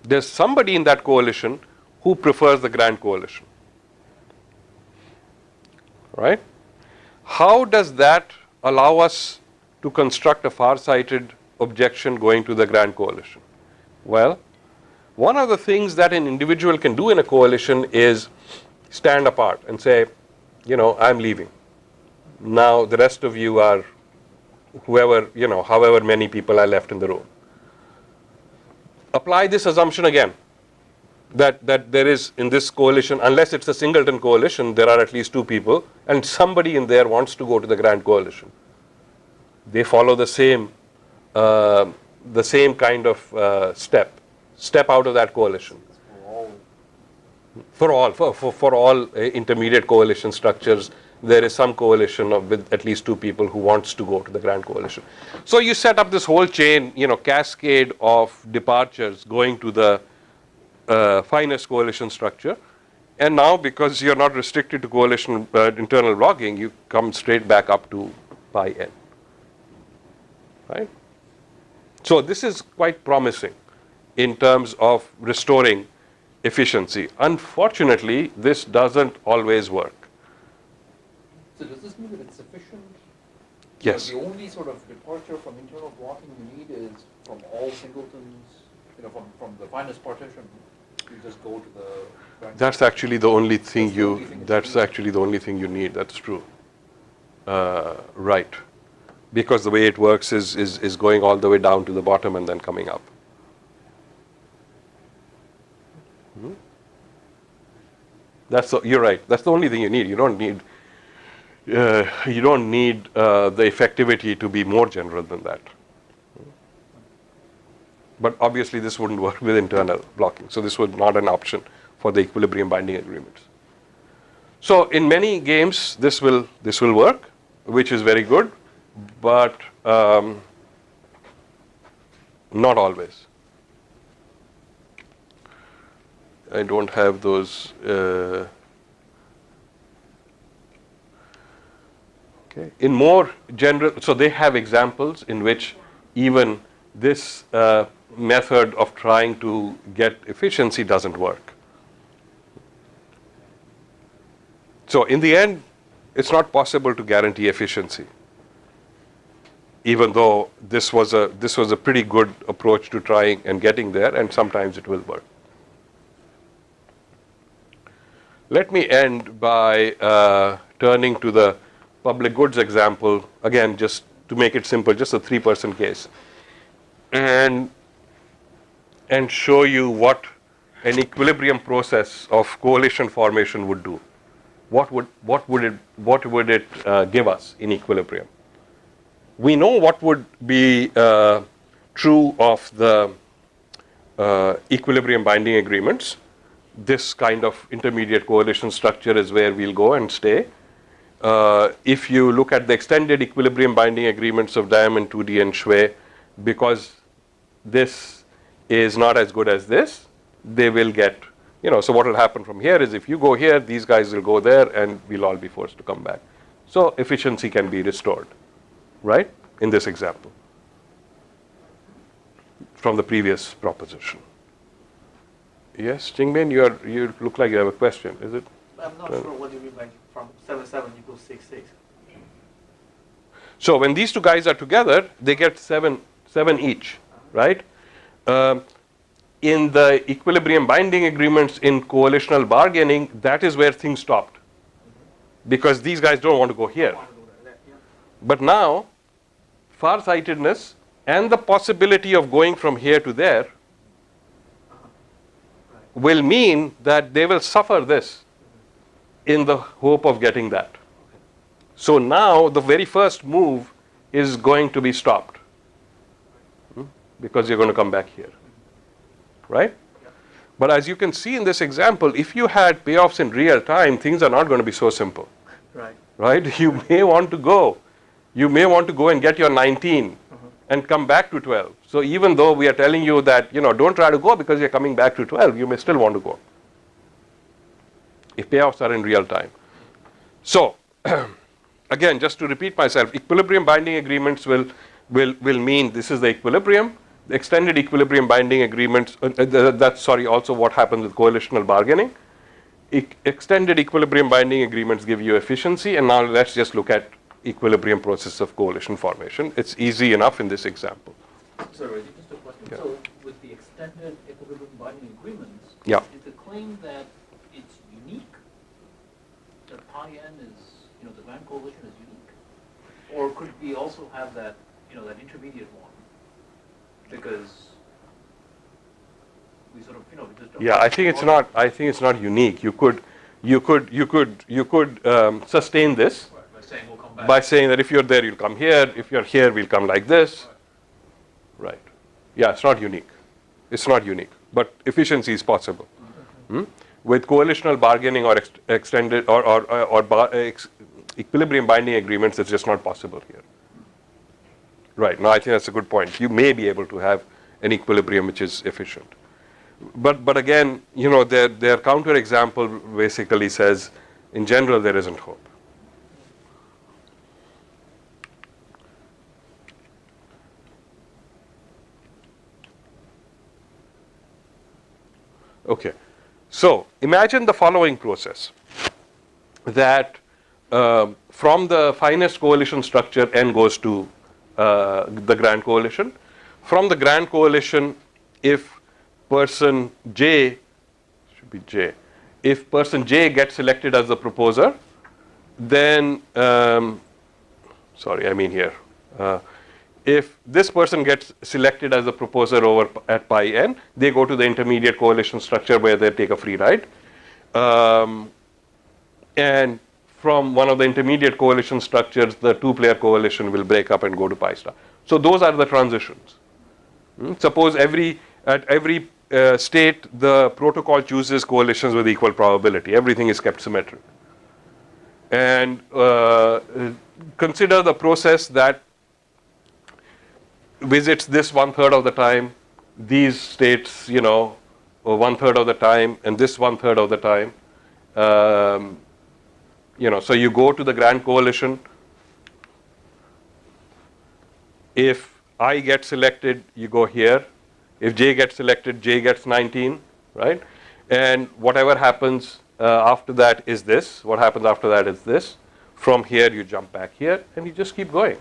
there's somebody in that coalition who prefers the grand coalition, right? How does that allow us to construct a far-sighted objection going to the grand coalition? Well, one of the things that an individual can do in a coalition is stand apart and say, you know, I'm leaving. Now the rest of you are whoever, you know, however many people are left in the room. Apply this assumption again, that there is in this coalition, unless it's a singleton coalition, there are at least 2 people, and somebody in there wants to go to the grand coalition. They follow the same kind of step out of that coalition. For all intermediate coalition structures, there is some coalition with at least 2 people who wants to go to the grand coalition. So you set up this whole chain, you know, cascade of departures going to the finest coalition structure, and now because you're not restricted to coalition internal logging, you come straight back up to pi n, right? So this is quite promising in terms of restoring efficiency. Unfortunately, this doesn't always work. So does this mean that it's sufficient? Yes. The only sort of departure from internal blocking you need is from all singletons, you know, from the finest partition. You just go to the. That's actually the only thing That's actually the only thing you need. That's true. Right. Because the way it works is going all the way down to the bottom and then coming up. You're right. That's the only thing you need. You don't need the effectivity to be more general than that. But obviously this wouldn't work with internal blocking. So this was not an option for the equilibrium binding agreements. So in many games this will work, which is very good, but not always. I don't have those. Okay. In more general, so they have examples in which even this method of trying to get efficiency doesn't work. So in the end, it's not possible to guarantee efficiency, even though this was a pretty good approach to trying and getting there, and sometimes it will work. Let me end by turning to the public goods example, again, just to make it simple, just a 3-person case, and show you what an equilibrium process of coalition formation would do. What would it give us in equilibrium? We know what would be true of the equilibrium binding agreements. This kind of intermediate coalition structure is where we'll go and stay. If you look at the extended equilibrium binding agreements of Diamond, 2D, and Shui, because this is not as good as this, they will get, so what will happen from here is if you go here, these guys will go there, and we'll all be forced to come back. So efficiency can be restored, right, in this example, from the previous proposition. Yes, Jingmin, you look like you have a question, is it? I'm not sure what you mean by from 7 equals 6. So when these 2 guys are together, they get 7 each, right? In the equilibrium binding agreements in coalitional bargaining, that is where things stopped, because these guys don't want to go here. But now, farsightedness and the possibility of going from here to there will mean that they will suffer this in the hope of getting that. So now the very first move is going to be stopped because you're going to come back here, right? But as you can see in this example, if you had payoffs in real time, things are not going to be so simple, right? You may want to go and get your 19 and come back to 12. So even though we are telling you that, don't try to go because you're coming back to 12, you may still want to go if payoffs are in real time. So again, just to repeat myself, equilibrium binding agreements will mean this is the equilibrium. The extended equilibrium binding agreements, that's also what happens with coalitional bargaining. Extended equilibrium binding agreements give you efficiency, and now let's just look at equilibrium process of coalition formation. It's easy enough in this example. So, Rajiv, just a question. Yeah. So, with the extended equilibrium binding agreements, Yeah. is the claim that it's unique? That pi n is, the grand coalition is unique? Or could we also have that, that intermediate one? Because we sort of, we just don't. Yeah, I think it's not. I think it's not unique. You could sustain this By saying we'll come back. by saying that if you're there, you'll come here. If you're here, we'll come like this. Right. Yeah, it's not unique. It's not unique, but efficiency is possible. With coalitional bargaining or extended equilibrium binding agreements, it's just not possible here. Right. No, I think that's a good point. You may be able to have an equilibrium which is efficient. But again, their counter example basically says, in general, there isn't hope. Okay. So imagine the following process, that from the finest coalition structure, N goes to the grand coalition. From the grand coalition, if person J, should be J, if person J gets selected as the proposer, then, if this person gets selected as the proposer over at pi n, they go to the intermediate coalition structure where they take a free ride. And from one of the intermediate coalition structures, the two-player coalition will break up and go to pi star. So those are the transitions. Suppose at every state, the protocol chooses coalitions with equal probability. Everything is kept symmetric. And consider the process that visits this 1/3 of the time, these states, 1/3 of the time, and this 1/3 of the time. So you go to the grand coalition. If I get selected, you go here. If J gets selected, J gets 19, right? And whatever happens after that is this. What happens after that is this. From here, you jump back here, and you just keep going,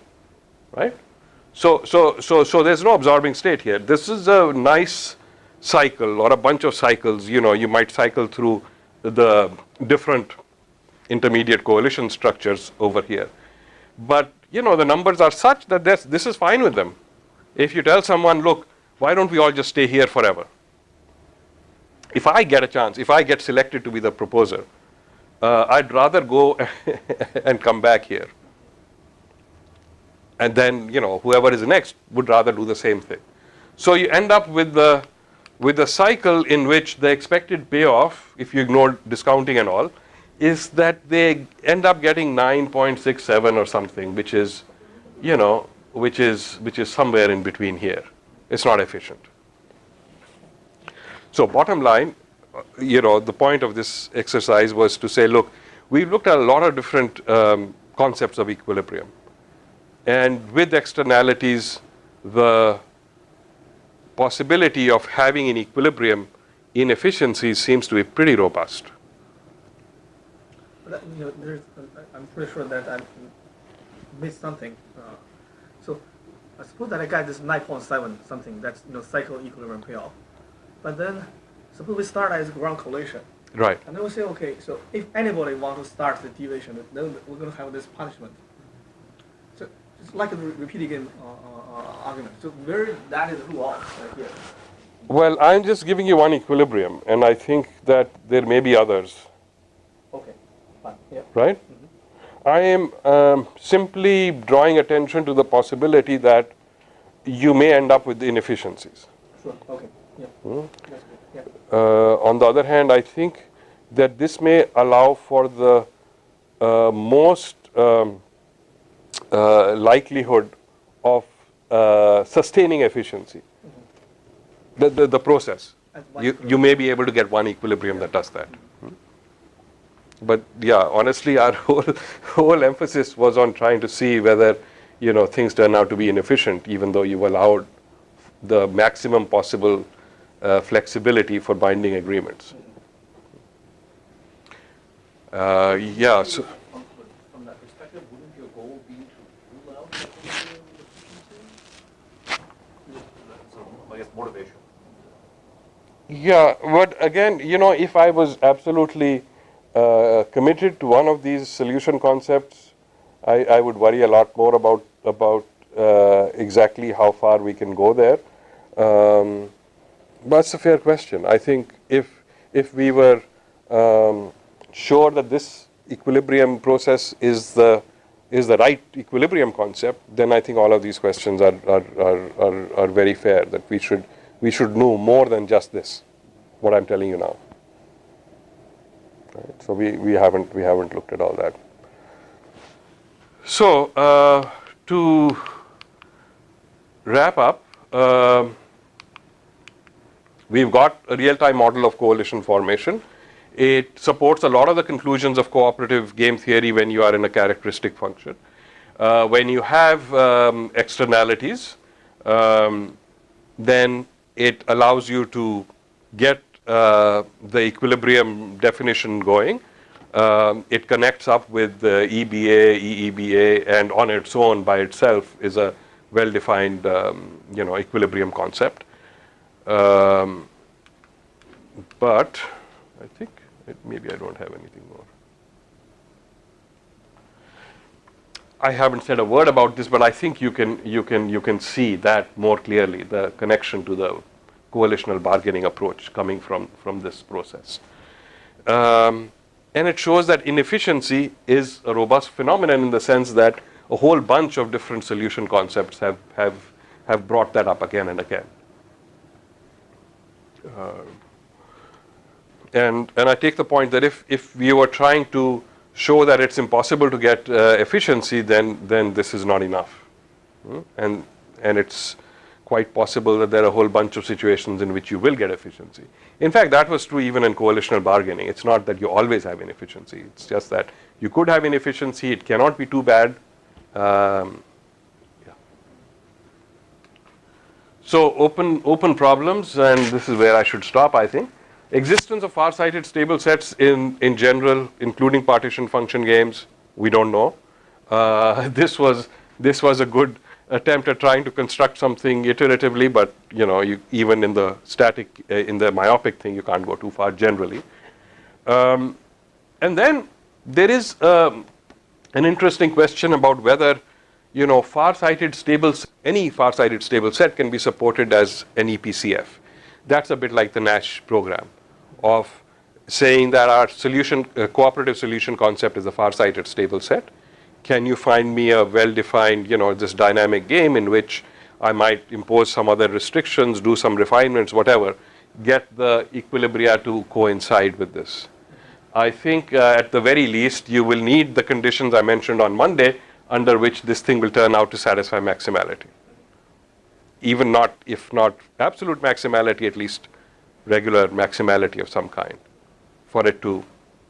right? So there's no absorbing state here. This is a nice cycle or a bunch of cycles. You might cycle through the different intermediate coalition structures over here. But, the numbers are such that this is fine with them. If you tell someone, look, why don't we all just stay here forever? If I get a chance, if I get selected to be the proposer, I'd rather go and come back here. And then, whoever is next would rather do the same thing. So you end up with the cycle in which the expected payoff, if you ignore discounting and all, is that they end up getting 9.67 or something, which is, which is somewhere in between here. It's not efficient. So bottom line, the point of this exercise was to say, look, we've looked at a lot of different concepts of equilibrium. And with externalities, the possibility of having an equilibrium in efficiency seems to be pretty robust. But, I'm pretty sure that I missed something. So I suppose that I got this 9.7 something, that's cycle equilibrium payoff. But then suppose we start as ground coalition. Right. And then we say, okay, so if anybody wants to start the deviation, then we're going to have this punishment. So it's like a repeat again argument. So where that is ruled out right here. Well, I'm just giving you one equilibrium, and I think that there may be others. Okay, fine. Yeah. Right? I am simply drawing attention to the possibility that you may end up with inefficiencies. Sure. Okay. Yeah. That's good. Yeah. On the other hand, I think that this may allow for the most likelihood of sustaining efficiency. The process. You may be able to get one equilibrium that does that. But yeah, honestly, our whole emphasis was on trying to see whether things turn out to be inefficient, even though you've allowed the maximum possible flexibility for binding agreements. Yeah. So. From that perspective, wouldn't your goal be to rule out equilibrium efficiency? So I guess motivation. Yeah, but again, if I was absolutely committed to one of these solution concepts, I would worry a lot more about exactly how far we can go there. But it's a fair question. I think if we were sure that this equilibrium process is the right equilibrium concept, then I think all of these questions are very fair. That we should know more than just this, what I'm telling you now. Right? So we haven't looked at all that. So to wrap up, we've got a real-time model of coalition formation. It supports a lot of the conclusions of cooperative game theory when you are in a characteristic function. When you have externalities, then it allows you to get the equilibrium definition going. It connects up with the EBA, EEBA, and on its own by itself is a well-defined equilibrium concept. But I think maybe I don't have anything more. I haven't said a word about this, but I think you can see that more clearly, the connection to the coalitional bargaining approach coming from this process. And it shows that inefficiency is a robust phenomenon in the sense that a whole bunch of different solution concepts have brought that up again and again. And I take the point that if we were trying to show that it's impossible to get efficiency, then this is not enough. And it's quite possible that there are a whole bunch of situations in which you will get efficiency. In fact, that was true even in coalitional bargaining. It's not that you always have inefficiency. It's just that you could have inefficiency. It cannot be too bad. Yeah. So open problems, and this is where I should stop, I think. Existence of far-sighted stable sets in general, including partition function games, we don't know. This was a good attempt at trying to construct something iteratively, but even in the static, in the myopic thing, you can't go too far generally. And then there is an interesting question about whether any far-sighted stable set can be supported as an EPCF. That's a bit like the Nash program of saying that our cooperative solution concept is a far-sighted stable set. Can you find me a well-defined, this dynamic game in which I might impose some other restrictions, do some refinements, whatever, get the equilibria to coincide with this? I think at the very least, you will need the conditions I mentioned on Monday under which this thing will turn out to satisfy maximality. Even if not absolute maximality, at least regular maximality of some kind for it to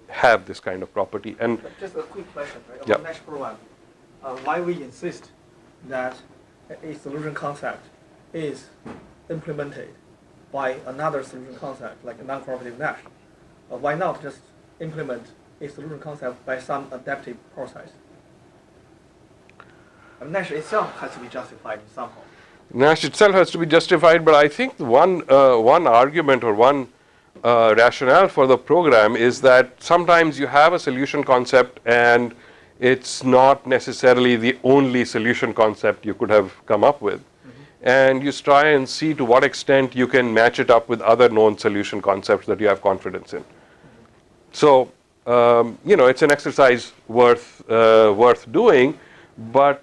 have this kind of property. And just a quick question, right? Yeah. On the next program, why we insist that a solution concept is implemented by another solution concept, like a non-cooperative Nash? Why not just implement a solution concept by some adaptive process? And Nash itself has to be justified somehow. Nash itself has to be justified, but I think one argument or one rationale for the program is that sometimes you have a solution concept and it's not necessarily the only solution concept you could have come up with. And you try and see to what extent you can match it up with other known solution concepts that you have confidence in. So, it's an exercise worth doing, but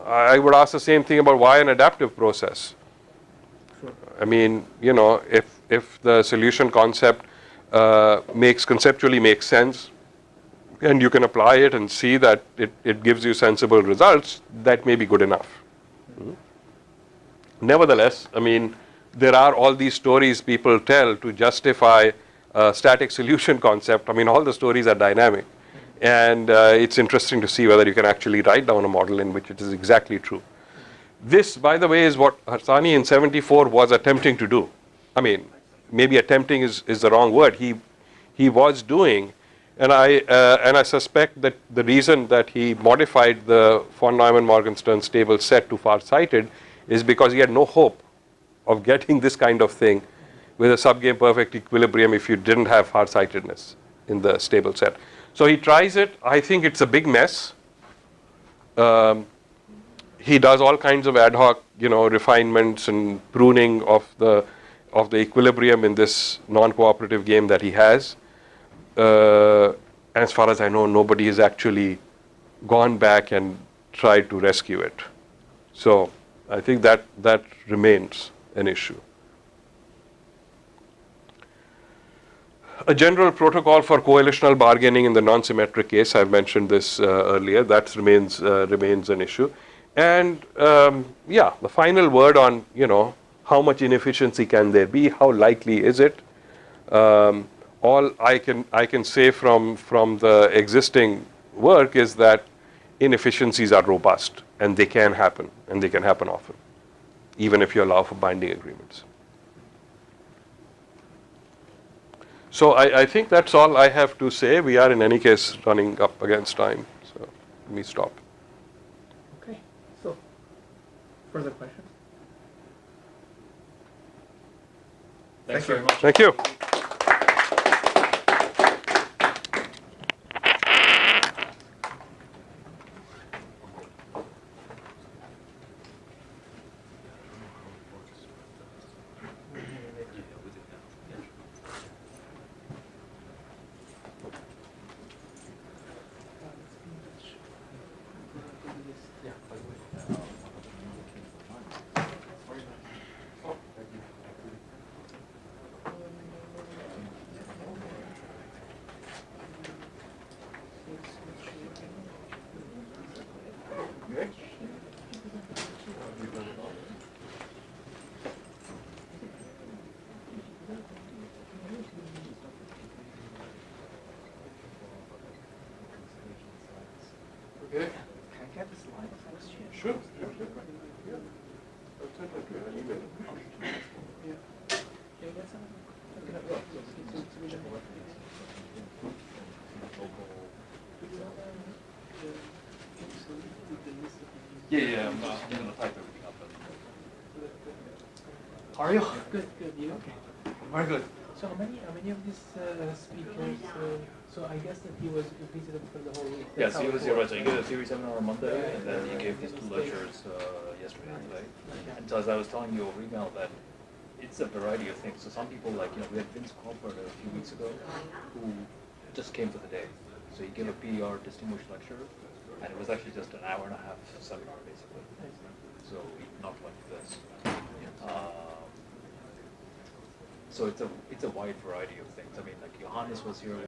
I would ask the same thing about why an adaptive process. Sure. I mean, if the solution concept conceptually makes sense, and you can apply it and see that it gives you sensible results, that may be good enough. nevertheless, I mean, there are all these stories people tell to justify static solution concept. I mean, all the stories are dynamic. And it's interesting to see whether you can actually write down a model in which it is exactly true. This, by the way, is what Harsani in 74 was attempting to do. I mean, maybe attempting is the wrong word. He was doing, and I suspect that the reason that he modified the von Neumann-Morgenstern stable set to far-sighted is because he had no hope of getting this kind of thing with a subgame perfect equilibrium if you didn't have far-sightedness in the stable set. So he tries it. I think it's a big mess. He does all kinds of ad hoc, refinements and pruning of the equilibrium in this non-cooperative game that he has. As far as I know, nobody has actually gone back and tried to rescue it. So I think that remains an issue. A general protocol for coalitional bargaining in the non-symmetric case, I've mentioned this earlier, that remains an issue. And the final word on, how much inefficiency can there be, how likely is it? All I can say from the existing work is that inefficiencies are robust and they can happen, and they can happen often, even if you allow for binding agreements. So I think that's all I have to say. We are in any case running up against time, so let me stop. Okay, so further questions? Thanks very much. Thank you. Can I get the slides? Sure. Yeah, I'm going to type everything up. How are you? Good, you? Okay. Very good. So how many of these speakers, so I guess that he was visited for the whole week. Yeah, That's so how you was it here, right, works. so you gave a theory seminar on Monday, and then you gave these two lectures yesterday and today. And so as I was telling you over email that it's a variety of things. So some people we had Vince Crawford a few weeks ago who just came for the day. So he gave a PDR distinguished lecture, and it was actually just an hour and a half seminar basically. So not like this. So it's a wide variety of things. I mean, like Johannes was here.